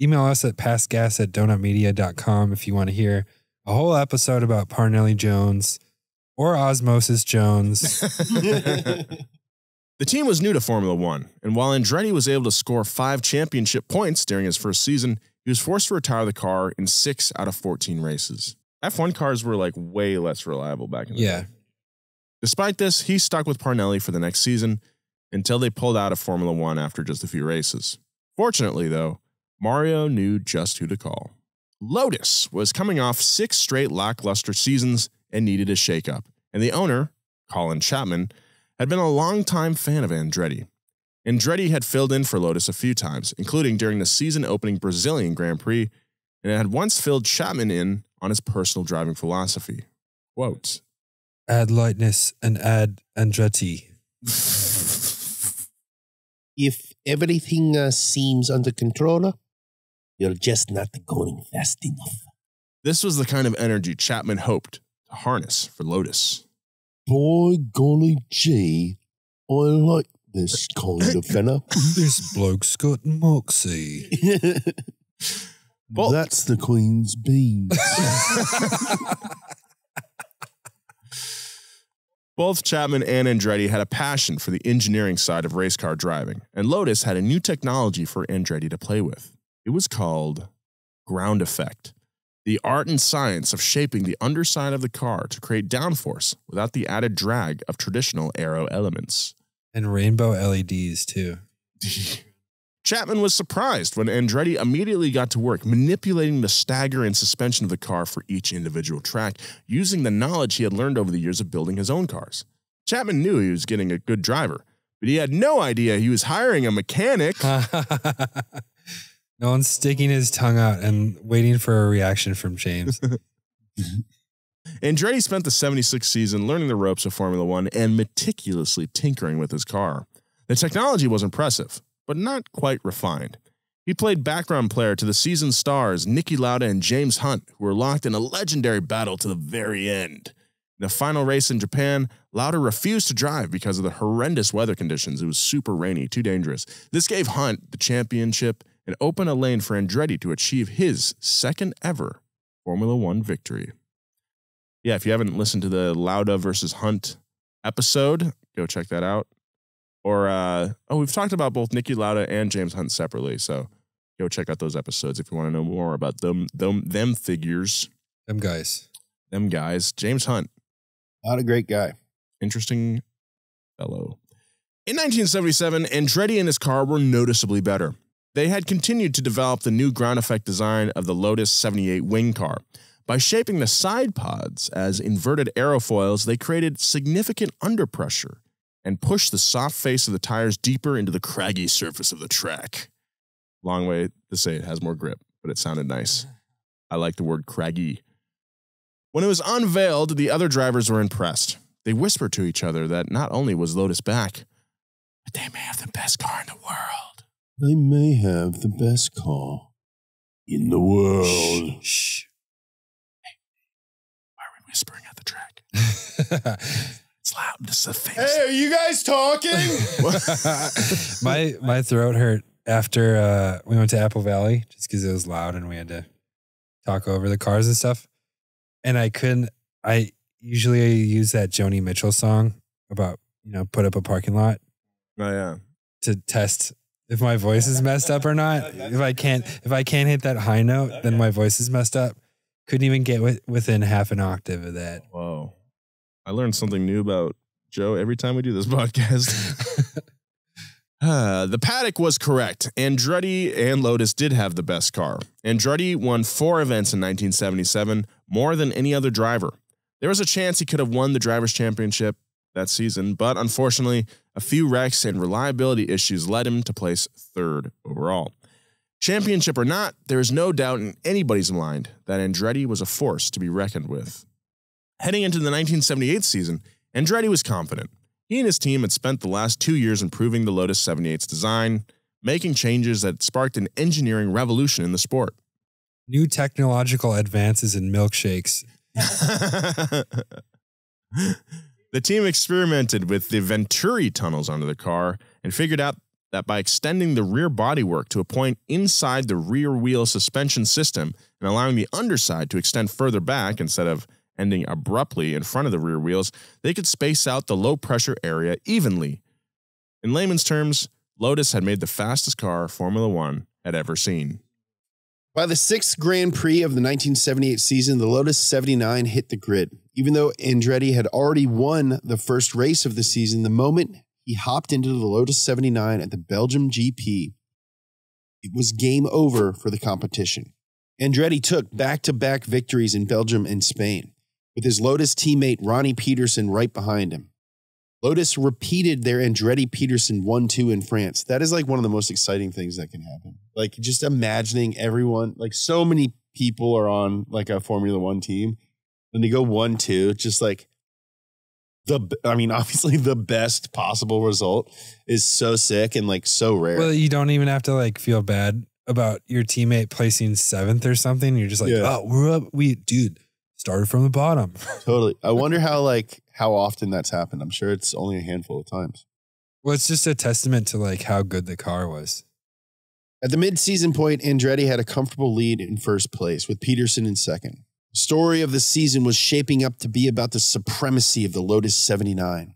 Email us at passgas@donutmedia.com if you want to hear a whole episode about Parnelli Jones or Osmosis Jones. The team was new to Formula One, and while Andretti was able to score 5 championship points during his first season, he was forced to retire the car in 6 out of 14 races. F1 cars were like way less reliable back in the day. Despite this, he stuck with Parnelli for the next season until they pulled out of Formula One after just a few races. Fortunately, though, Mario knew just who to call. Lotus was coming off 6 straight lackluster seasons and needed a shakeup, and the owner, Colin Chapman, had been a longtime fan of Andretti. Andretti had filled in for Lotus a few times, including during the season-opening Brazilian Grand Prix, and had once filled Chapman in on his personal driving philosophy. Quote, "Add lightness and add Andretti." If everything seems under control, you're just not going fast enough. This was the kind of energy Chapman hoped to harness for Lotus. By golly gee, I like this kind of fella. This bloke's got moxie. That's the Queen's beans. Both Chapman and Andretti had a passion for the engineering side of race car driving, and Lotus had a new technology for Andretti to play with. It was called ground effect, the art and science of shaping the underside of the car to create downforce without the added drag of traditional aero elements. And rainbow LEDs, too. Chapman was surprised when Andretti immediately got to work manipulating the stagger and suspension of the car for each individual track, using the knowledge he had learned over the years of building his own cars. Chapman knew he was getting a good driver, but he had no idea he was hiring a mechanic. No one's sticking his tongue out and waiting for a reaction from James. Andretti spent the 76 season learning the ropes of Formula One and meticulously tinkering with his car. The technology was impressive, but not quite refined. He played background player to the season stars Niki Lauda and James Hunt, who were locked in a legendary battle to the very end. In the final race in Japan, Lauda refused to drive because of the horrendous weather conditions. It was super rainy, too dangerous. This gave Hunt the championship and opened a lane for Andretti to achieve his second ever Formula One victory. Yeah, if you haven't listened to the Lauda versus Hunt episode, go check that out. Or, we've talked about both Niki Lauda and James Hunt separately, so go check out those episodes if you want to know more about them figures. Them guys. James Hunt. Not a great guy. Interesting fellow. In 1977, Andretti and his car were noticeably better. They had continued to develop the new ground effect design of the Lotus 78 wing car. By shaping the side pods as inverted aerofoils, they created significant underpressure and pushed the soft face of the tires deeper into the craggy surface of the track. Long way to say it has more grip, but it sounded nice. I like the word craggy. When it was unveiled, the other drivers were impressed. They whispered to each other that not only was Lotus back, but they may have the best car in the world. They may have the best car in the world. Shh. Hey, why are we whispering at the track? It's loud. This is a famous. Hey, are you guys talking? My throat hurt after we went to Apple Valley just because it was loud and we had to talk over the cars and stuff. And I usually use that Joni Mitchell song about, put up a parking lot. Oh, yeah. To test if my voice is messed up or not. If I can't hit that high note, then my voice is messed up. Couldn't even get within half an octave of that. Whoa. I learned something new about Joe every time we do this podcast. The paddock was correct. Andretti and Lotus did have the best car. Andretti won 4 events in 1977, more than any other driver. There was a chance he could have won the Drivers' Championship that season, but unfortunately, a few wrecks and reliability issues led him to place 3rd overall. Championship or not, there is no doubt in anybody's mind that Andretti was a force to be reckoned with. Heading into the 1978 season, Andretti was confident. He and his team had spent the last 2 years improving the Lotus 78's design, making changes that sparked an engineering revolution in the sport. New technological advances in milkshakes. The team experimented with the Venturi tunnels under the car and figured out that by extending the rear bodywork to a point inside the rear wheel suspension system and allowing the underside to extend further back instead of ending abruptly in front of the rear wheels, they could space out the low-pressure area evenly. In layman's terms, Lotus had made the fastest car Formula One had ever seen. By the 6th Grand Prix of the 1978 season, the Lotus 79 hit the grid. Even though Andretti had already won the first race of the season, the moment he hopped into the Lotus 79 at the Belgium GP, it was game over for the competition. Andretti took back-to-back victories in Belgium and Spain, with his Lotus teammate Ronnie Peterson right behind him. Lotus repeated their Andretti-Peterson 1-2 in France. That is like one of the most exciting things that can happen. Like just imagining everyone, like so many people are on like a Formula One team and they go 1-2, just like obviously the best possible result is so sick and like so rare. Well, you don't even have to like feel bad about your teammate placing 7th or something. You're just like, oh, we're up. Dude, started from the bottom. Totally. I wonder how often that's happened. I'm sure it's only a handful of times. Well, it's just a testament to like how good the car was. At the mid-season point, Andretti had a comfortable lead in first place with Peterson in second. The story of the season was shaping up to be about the supremacy of the Lotus 79.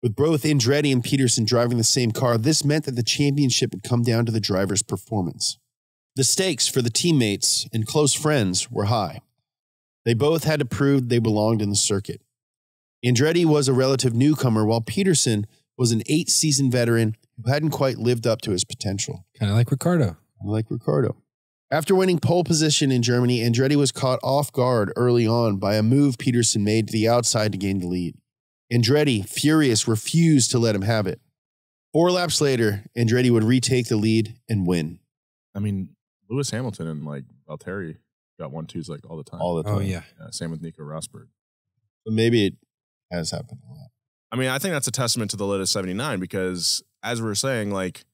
With both Andretti and Peterson driving the same car, this meant that the championship would come down to the driver's performance. The stakes for the teammates and close friends were high. They both had to prove they belonged in the circuit. Andretti was a relative newcomer, while Peterson was an 8-season veteran who hadn't quite lived up to his potential. Kind of like Ricciardo. After winning pole position in Germany, Andretti was caught off guard early on by a move Peterson made to the outside to gain the lead. Andretti, furious, refused to let him have it. 4 laps later, Andretti would retake the lead and win. I mean, Lewis Hamilton and like Valtteri got 1-2s like all the time. Oh, yeah. Same with Nico Rosberg. But maybe it has happened a lot. I mean, I think that's a testament to the Lotus 79 because, as we were saying, like,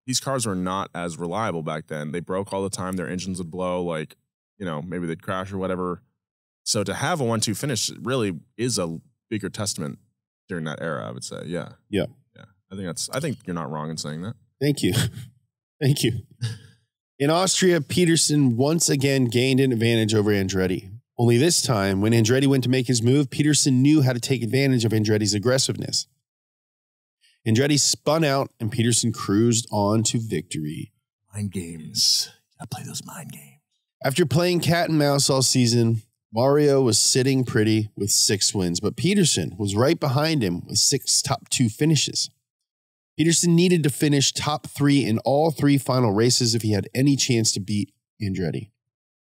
these cars were not as reliable back then. They broke all the time. Their engines would blow, like, you know, maybe they'd crash or whatever. So to have a 1-2 finish really is a bigger testament during that era, I would say. Yeah. Yeah. I think you're not wrong in saying that. Thank you. Thank you. In Austria, Peterson once again gained an advantage over Andretti. Only this time, when Andretti went to make his move, Peterson knew how to take advantage of Andretti's aggressiveness. Andretti spun out, and Peterson cruised on to victory. Mind games. You gotta play those mind games. After playing cat and mouse all season, Mario was sitting pretty with 6 wins, but Peterson was right behind him with 6 top 2 finishes. Peterson needed to finish top 3 in all 3 final races if he had any chance to beat Andretti.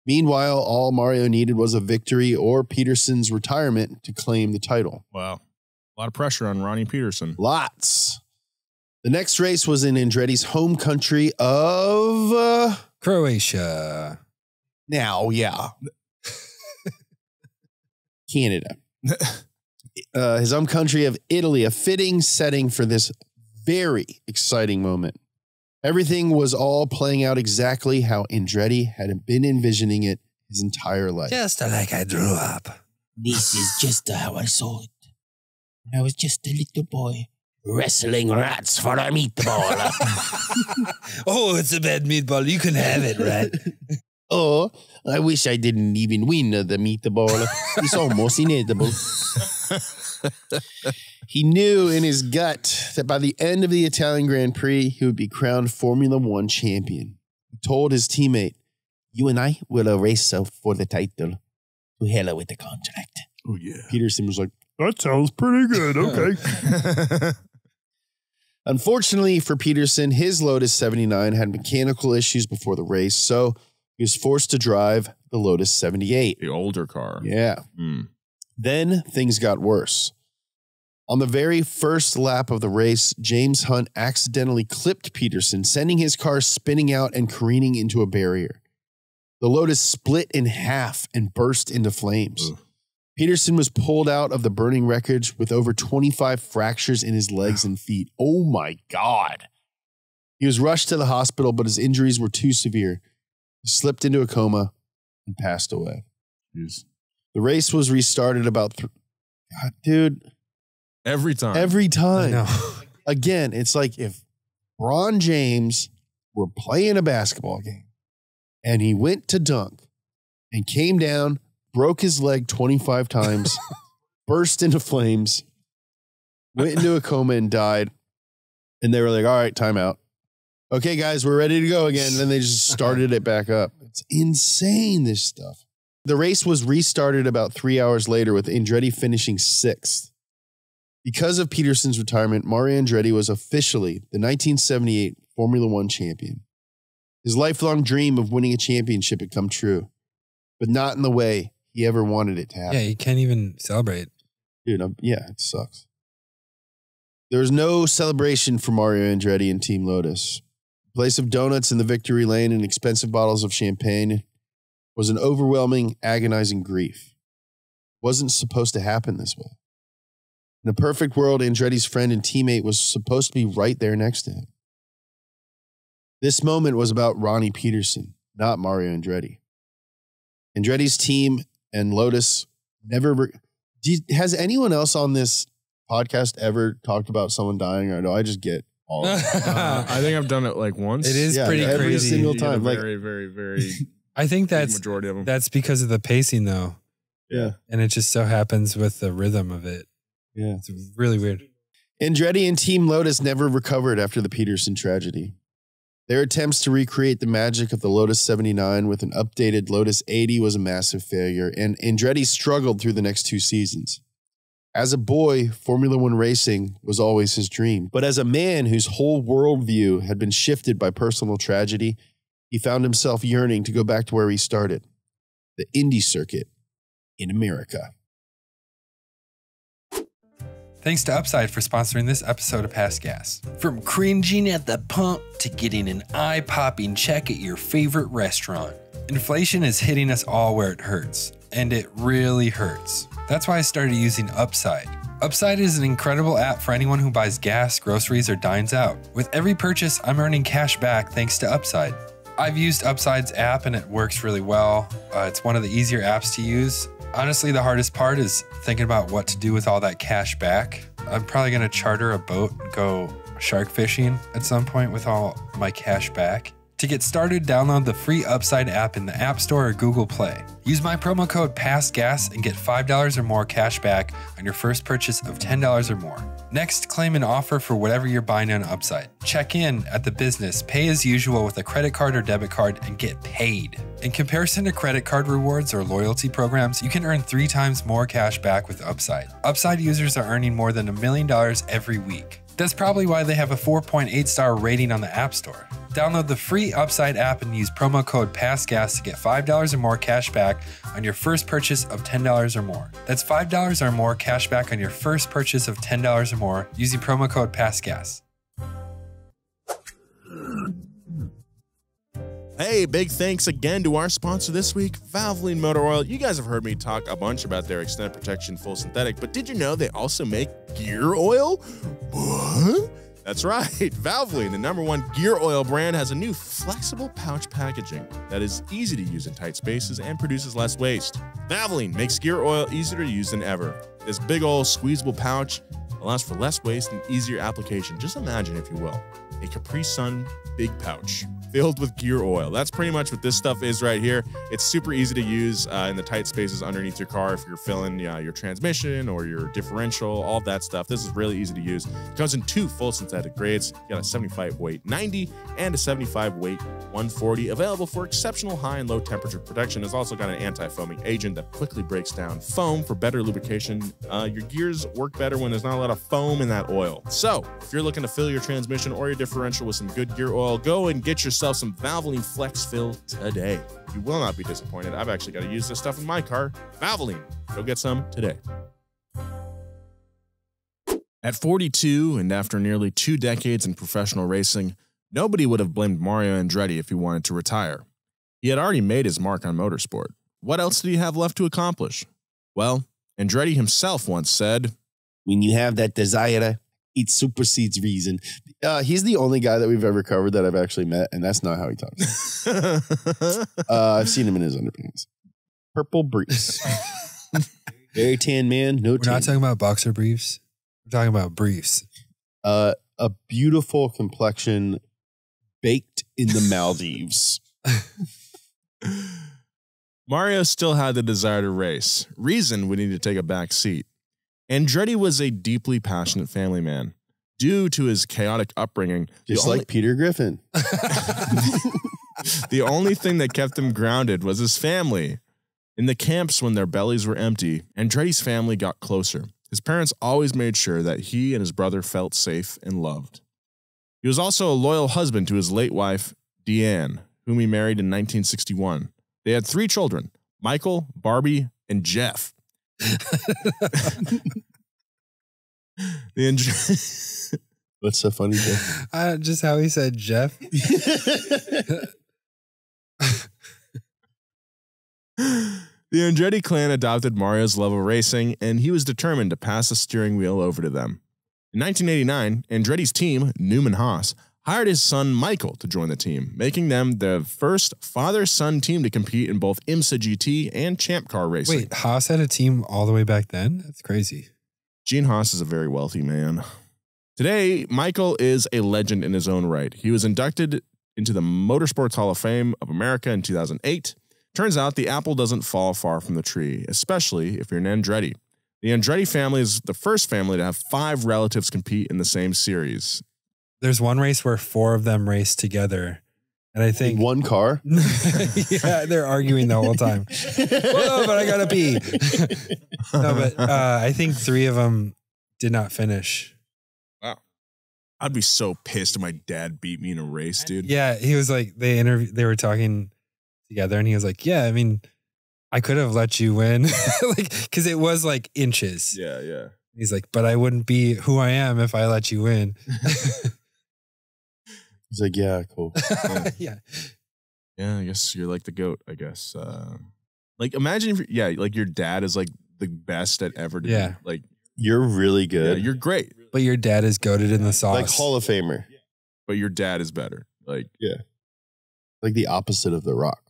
Meanwhile, all Mario needed was a victory or Peterson's retirement to claim the title. Wow. A lot of pressure on Ronnie Peterson. Lots. The next race was in Andretti's home country of... Croatia. Now, yeah. Canada. His home country of Italy, a fitting setting for this very exciting moment. Everything was all playing out exactly how Andretti had been envisioning it his entire life. Just like I grew up. This is just how I saw it. When I was just a little boy, wrestling rats for a meatball. Oh, it's a bad meatball. You can have it, right? Oh, I wish I didn't even win the meatball. It's almost inedible. He knew in his gut that by the end of the Italian Grand Prix, he would be crowned Formula One champion. He told his teammate, "You and I will race for the title. To hell with the contract." Oh, yeah. Peterson was like, "That sounds pretty good. Okay." Unfortunately for Peterson, his Lotus 79 had mechanical issues before the race, so he was forced to drive the Lotus 78. The older car. Yeah. Then things got worse. On the very first lap of the race, James Hunt accidentally clipped Peterson, sending his car spinning out and careening into a barrier. The Lotus split in half and burst into flames. Ugh. Peterson was pulled out of the burning wreckage with over 25 fractures in his legs and feet. Oh my God. He was rushed to the hospital, but his injuries were too severe. He slipped into a coma and passed away. Jeez. The race was restarted about... God, dude. Every time. Every time. I know. Again, it's like if Bron James were playing a basketball game and he went to dunk and came down, broke his leg 25 times, burst into flames, went into a coma and died. And they were like, all right, timeout. Okay, guys, we're ready to go again. And then they just started it back up. It's insane, this stuff. The race was restarted about 3 hours later with Andretti finishing 6th. Because of Peterson's retirement, Mario Andretti was officially the 1978 Formula One champion. His lifelong dream of winning a championship had come true, but not in the way he ever wanted it to happen. Yeah, you can't even celebrate. Dude, yeah, it sucks. There was no celebration for Mario Andretti and Team Lotus. The place of donuts in the victory lane and expensive bottles of champagne was an overwhelming, agonizing grief. It wasn't supposed to happen this way. In a perfect world, Andretti's friend and teammate was supposed to be right there next to him. This moment was about Ronnie Peterson, not Mario Andretti. Andretti's team and Lotus never... Has anyone else on this podcast ever talked about someone dying? Or no, I just get all of it. I think I've done it like once. It is pretty every crazy. single time. Like, Very, very, very... I think that's majority of them. That's because of the pacing, though. Yeah. And it just so happens with the rhythm of it. Yeah. It's really weird. Andretti and Team Lotus never recovered after the Peterson tragedy. Their attempts to recreate the magic of the Lotus 79 with an updated Lotus 80 was a massive failure, and Andretti struggled through the next 2 seasons. As a boy, Formula One racing was always his dream, but as a man whose whole worldview had been shifted by personal tragedy, he found himself yearning to go back to where he started, the Indy circuit in America. Thanks to Upside for sponsoring this episode of Past Gas. From cringing at the pump to getting an eye-popping check at your favorite restaurant. Inflation is hitting us all where it hurts, and it really hurts. That's why I started using Upside. Upside is an incredible app for anyone who buys gas, groceries, or dines out. With every purchase, I'm earning cash back thanks to Upside. I've used Upside's app and it works really well. It's one of the easier apps to use. Honestly, the hardest part is thinking about what to do with all that cash back. I'm probably going to charter a boat and go shark fishing at some point with all my cash back. To get started, download the free Upside app in the App Store or Google Play. Use my promo code PASSGAS and get $5 or more cash back on your first purchase of $10 or more. Next, claim an offer for whatever you're buying on Upside. Check in at the business, pay as usual with a credit card or debit card, and get paid. In comparison to credit card rewards or loyalty programs, you can earn 3 times more cash back with Upside. Upside users are earning more than $1 million every week. That's probably why they have a 4.8-star rating on the App Store. Download the free Upside app and use promo code PASSGAS to get $5 or more cash back on your first purchase of $10 or more. That's $5 or more cash back on your first purchase of $10 or more using promo code PASSGAS. Hey, big thanks again to our sponsor this week, Valvoline Motor Oil. You guys have heard me talk a bunch about their extended protection full synthetic, but did you know they also make gear oil? What? That's right. Valvoline, the #1 gear oil brand, has a new flexible pouch packaging that is easy to use in tight spaces and produces less waste. Valvoline makes gear oil easier to use than ever. This big old squeezable pouch allows for less waste and easier application. Just imagine, if you will, a Capri Sun big pouch filled with gear oil. That's pretty much what this stuff is right here. It's super easy to use in the tight spaces underneath your car if you're filling your transmission or your differential, all that stuff. This is really easy to use. It comes in 2 full synthetic grades. You got a 75 weight 90 and a 75 weight 140, available for exceptional high and low temperature protection. It's also got an anti-foaming agent that quickly breaks down foam for better lubrication. Your gears work better when there's not a lot of foam in that oil. So if you're looking to fill your transmission or your differential with some good gear oil, go and get yourself some Valvoline Flex Fill today. You will not be disappointed. I've actually got to use this stuff in my car. Valvoline, go get some today. At 42 and after nearly 2 decades in professional racing, nobody would have blamed Mario Andretti if he wanted to retire. He had already made his mark on motorsport. What else did he have left to accomplish? Well, Andretti himself once said, "When you have that desire, it supersedes reason." He's the only guy that we've ever covered that I've actually met, and that's not how he talks. I've seen him in his underpants. Purple briefs. Very tan man, no tan. We're not talking about boxer briefs. We're talking about briefs. A beautiful complexion baked in the Maldives. Mario still had the desire to race. Reason would need to take a back seat. Andretti was a deeply passionate family man. due to his chaotic upbringing. Just like Peter Griffin. The only thing that kept him grounded was his family. In the camps when their bellies were empty, Andretti's family got closer. His parents always made sure that he and his brother felt safe and loved. He was also a loyal husband to his late wife, Deanne, whom he married in 1961. They had 3 children, Michael, Barbie, and Jeff. What's so funny, Jeff? Just how he said Jeff. The Andretti clan adopted Mario's love of racing, and he was determined to pass the steering wheel over to them. In 1989, Andretti's team, Newman Haas, hired his son Michael to join the team, making them the first father-son team to compete in both IMSA GT and Champ Car racing. Wait, Haas had a team all the way back then? That's crazy. Gene Haas is a very wealthy man. Today, Michael is a legend in his own right. He was inducted into the Motorsports Hall of Fame of America in 2008. Turns out the apple doesn't fall far from the tree, especially if you're an Andretti. The Andretti family is the first family to have 5 relatives compete in the same series. There's one race where 4 of them race together. And I think... In one car? Yeah, they're arguing the whole time. Whoa, but I gotta pee. No, but I think 3 of them did not finish. Wow. I'd be so pissed if my dad beat me in a race, dude. Yeah, he was like, they were talking together and he was like, yeah, I mean, I could have let you win. Like, because it was like inches. Yeah, yeah. He's like, but I wouldn't be who I am if I let you win. He's like, yeah, cool. Yeah. Yeah, I guess you're like the GOAT, I guess. Like, imagine if, like your dad is like the best at ever. Yeah. Like, you're really good. Yeah, you're great. But your dad is goated in the sauce. Like Hall of Famer. But your dad is better. Like, yeah. Like the opposite of The Rock.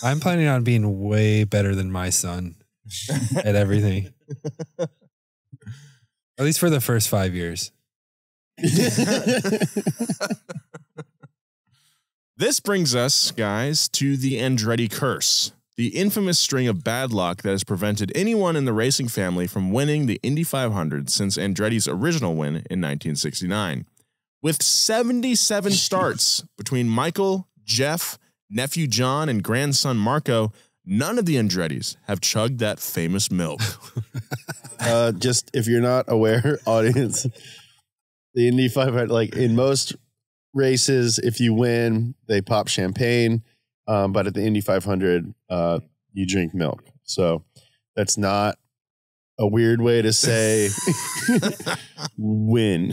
I'm planning on being way better than my son at everything. At least for the first 5 years. This brings us, guys, to the Andretti curse, the infamous string of bad luck that has prevented anyone in the racing family from winning the Indy 500 since Andretti's original win in 1969. With 77 starts between Michael, Jeff, nephew John, and grandson Marco, none of the Andrettis have chugged that famous milk. Just if you're not aware, audience, the Indy 500, like in most races, if you win, they pop champagne. But at the Indy 500, you drink milk. So that's not a weird way to say win.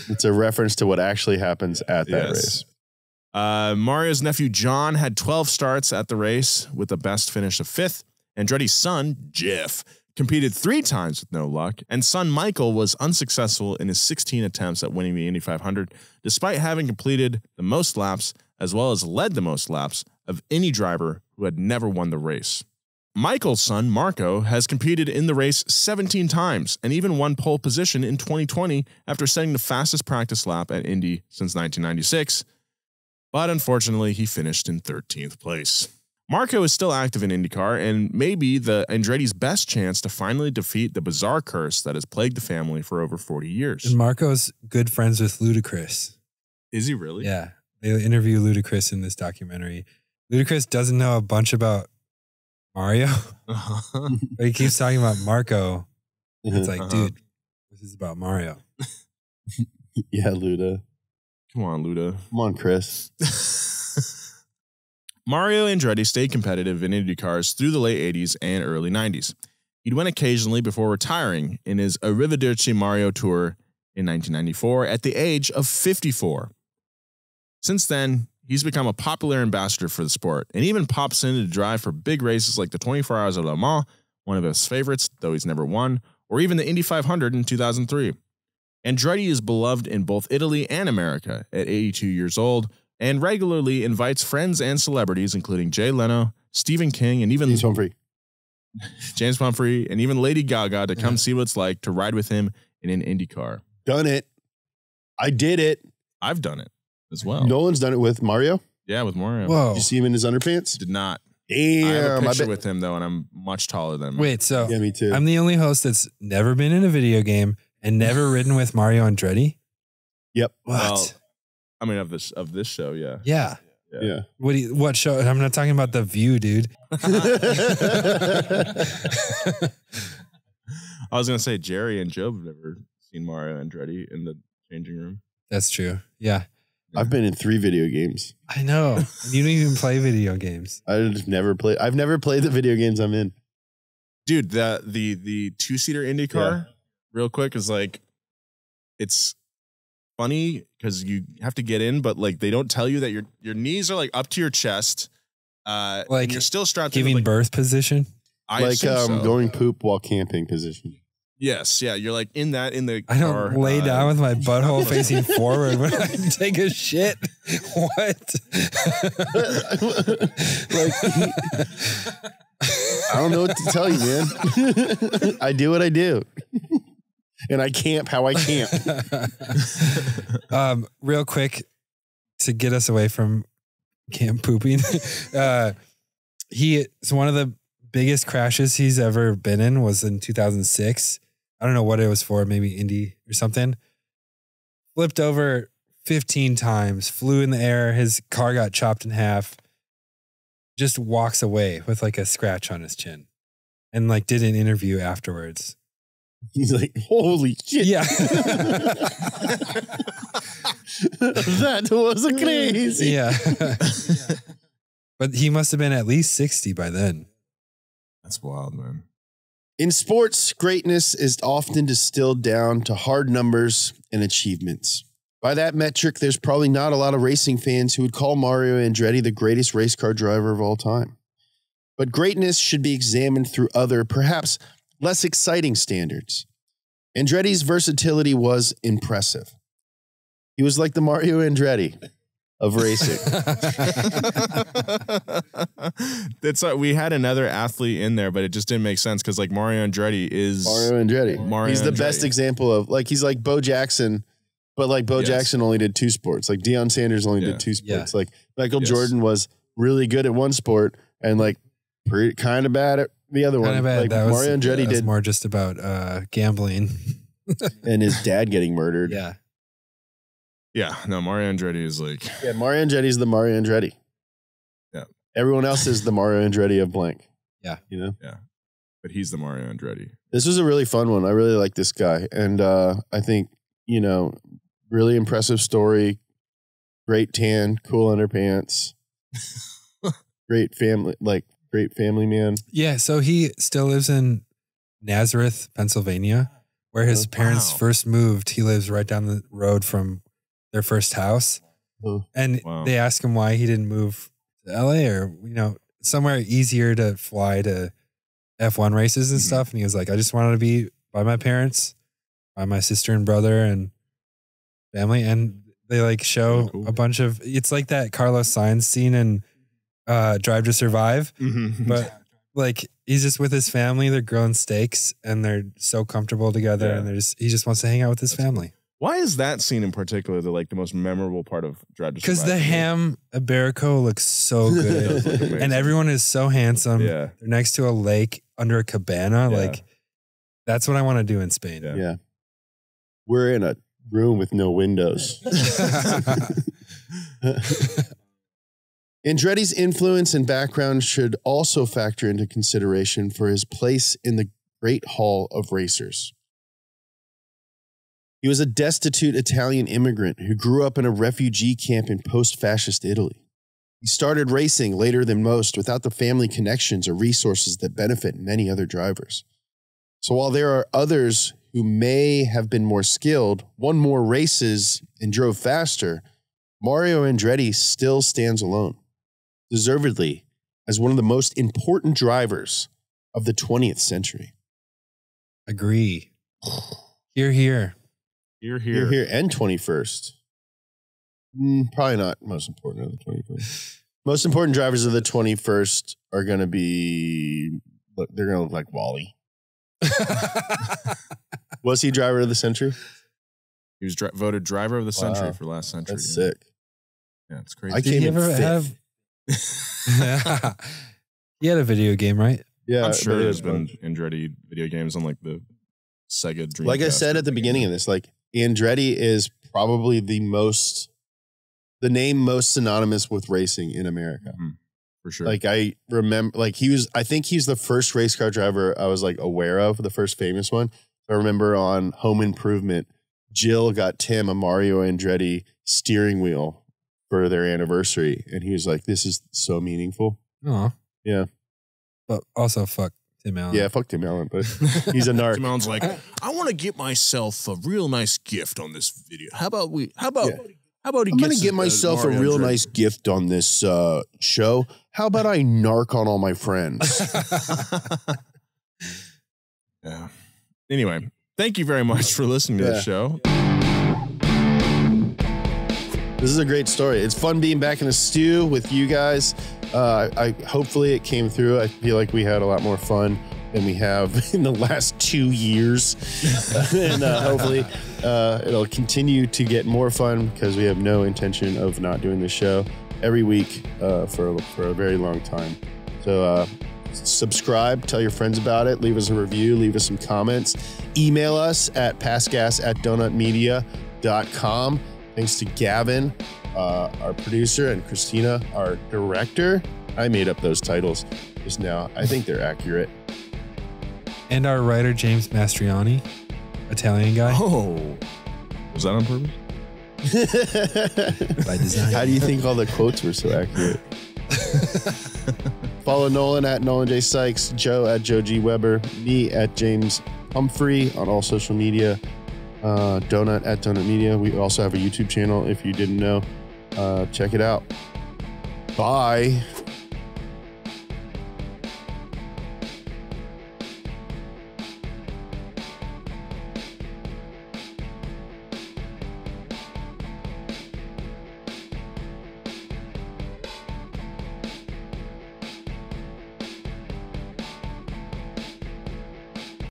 It's a reference to what actually happens at that race. Mario's nephew John had 12 starts at the race with the best finish of 5th. Andretti's son, Jeff, competed 3 times with no luck, and son Michael was unsuccessful in his 16 attempts at winning the Indy 500, despite having completed the most laps as well as led the most laps of any driver who had never won the race. Michael's son, Marco, has competed in the race 17 times and even won pole position in 2020 after setting the fastest practice lap at Indy since 1996, but unfortunately he finished in 13th place. Marco is still active in IndyCar and may be the Andretti's best chance to finally defeat the bizarre curse that has plagued the family for over 40 years. And Marco's good friends with Ludacris. Is he really? Yeah. They interview Ludacris in this documentary. Ludacris doesn't know a bunch about Mario, but he keeps talking about Marco. It's like, dude, this is about Mario. Yeah, Luda. Come on, Luda. Come on, Chris. Mario Andretti stayed competitive in IndyCars through the late 80s and early 90s. He'd win occasionally before retiring in his Arrivederci Mario Tour in 1994 at the age of 54. Since then, he's become a popular ambassador for the sport and even pops in to drive for big races like the 24 Hours of Le Mans, one of his favorites, though he's never won, or even the Indy 500 in 2003. Andretti is beloved in both Italy and America at 82 years old and regularly invites friends and celebrities, including Jay Leno, Stephen King, and even James Pumphrey, and even Lady Gaga to come see what it's like to ride with him in an IndyCar. Done it. I did it. I've done it as well. Nolan's done it with Mario? Yeah, with Mario. Whoa. Did you see him in his underpants? Did not. Damn. I have a picture with him, though, and I'm much taller than him. Wait, so yeah, me too. I'm the only host that's never been in a video game and never ridden with Mario Andretti? Yep. What? Well, I mean, of this show, yeah. Yeah. Yeah. What show? I'm not talking about The View, dude. I was gonna say Jerry and Job have never seen Mario Andretti in the changing room. That's true. Yeah. I've been in 3 video games. I know. You don't even play video games. I've never played the video games I'm in. Dude, the 2-seater IndyCar, real quick, is like, it's funny because you have to get in, but like they don't tell you that your knees are like up to your chest. Like and you're still strapped giving in, birth position. Going poop while camping position. Yes, yeah, you're like in the I car. don't lay down with my butthole facing forward when I take a shit. What? I don't know what to tell you, man. I do what I do. And I camp how I camp. Real quick, to get us away from camp pooping, one of the biggest crashes he's ever been in was in 2006. I don't know what it was for, maybe Indy or something. Flipped over 15 times, flew in the air. His car got chopped in half. Just walks away with like a scratch on his chin, and like did an interview afterwards. He's like, holy shit. Yeah. That was crazy. Yeah. But he must have been at least 60 by then. That's wild, man. In sports, greatness is often distilled down to hard numbers and achievements. By that metric, there's probably not a lot of racing fans who would call Mario Andretti the greatest race car driver of all time. But greatness should be examined through other, perhaps less exciting standards. Andretti's versatility was impressive. He was like the Mario Andretti of racing. That's we had another athlete in there, but it just didn't make sense because like Mario Andretti is Mario Andretti. He's the best example of like he's like Bo Jackson, but like Bo Jackson only did 2 sports. Like Deion Sanders only did 2 sports. Like Michael Jordan was really good at one sport and like kind of bad at the other one. Like Mario Andretti did more just about gambling and his dad getting murdered. Yeah. Yeah, no, Mario Andretti is like... Yeah, Mario Andretti is the Mario Andretti. Yeah. Everyone else is the Mario Andretti of blank. Yeah. You know? Yeah. But he's the Mario Andretti. This was a really fun one. I really like this guy. And I think, you know, really impressive story. Great tan, cool underpants. Great family man. Yeah, so he still lives in Nazareth, Pennsylvania, where his parents first moved. He lives right down the road from their first house. And they ask him why he didn't move to LA or, you know, somewhere easier to fly to F1 races and stuff. And he was like, I just wanted to be by my parents, by my sister and brother and family. And they like show a bunch of, it's like that Carlos Sainz scene in Drive to Survive. But like, he's just with his family. They're grilling steaks and they're so comfortable together. And he just wants to hang out with his family. Why is that scene in particular the most memorable part of Drive to Survive? Because the ham Iberico looks so good. And everyone is so handsome. Yeah. They're next to a lake under a cabana. Yeah. Like, that's what I want to do in Spain. Yeah. We're in a room with no windows. Andretti's influence and background should also factor into consideration for his place in the Great Hall of Racers. He was a destitute Italian immigrant who grew up in a refugee camp in post-fascist Italy. He started racing later than most without the family connections or resources that benefit many other drivers. So while there are others who may have been more skilled, won more races, and drove faster, Mario Andretti still stands alone, deservedly as one of the most important drivers of the 20th century. Agree. Hear, hear. You're Here and 21st. Probably not most important of the 21st. Most important drivers of the 21st are going to be, they're going to look like Wally. Was he driver of the century? He was voted driver of the century for last century. That's sick. Yeah, it's crazy. I came in fifth. He had a video game, right? Yeah, I'm sure there's been Andretti video games on like the Sega Dreamcast. Like I said at the beginning of this, like Andretti is probably the name most synonymous with racing in America. Mm-hmm. For sure. Like I remember, like I think he's the first race car driver I was like aware of, the first famous one. I remember on Home Improvement, Jill got Tim a Mario Andretti steering wheel for their anniversary. And he was like, this is so meaningful. Oh, yeah. But also fuck Tim Allen. Yeah, fuck Tim Allen, but he's a narc. Tim Allen's like, I want to get myself a real nice gift on this video. How about I'm going to get myself a real nice gift on this show. How about I narc on all my friends? Yeah. Anyway, thank you very much for listening to the show. This is a great story. It's fun being back in the stew with you guys. Hopefully it came through. I feel like we had a lot more fun than we have in the last 2 years. And hopefully it'll continue to get more fun because we have no intention of not doing the show every week for a very long time. So subscribe, tell your friends about it, leave us a review, leave us some comments, email us at passgas@donutmedia.com. Thanks to Gavin, our producer, and Christina, our director. I made up those titles just now. I think they're accurate. And our writer, James Mastriani, Italian guy. Oh, was that on purpose? By design. How do you think all the quotes were so accurate? Follow Nolan at Nolan J. Sykes, Joe at Joe G. Weber, me at James Humphrey on all social media, Donut at Donut Media. We also have a YouTube channel if you didn't know. Check it out. Bye.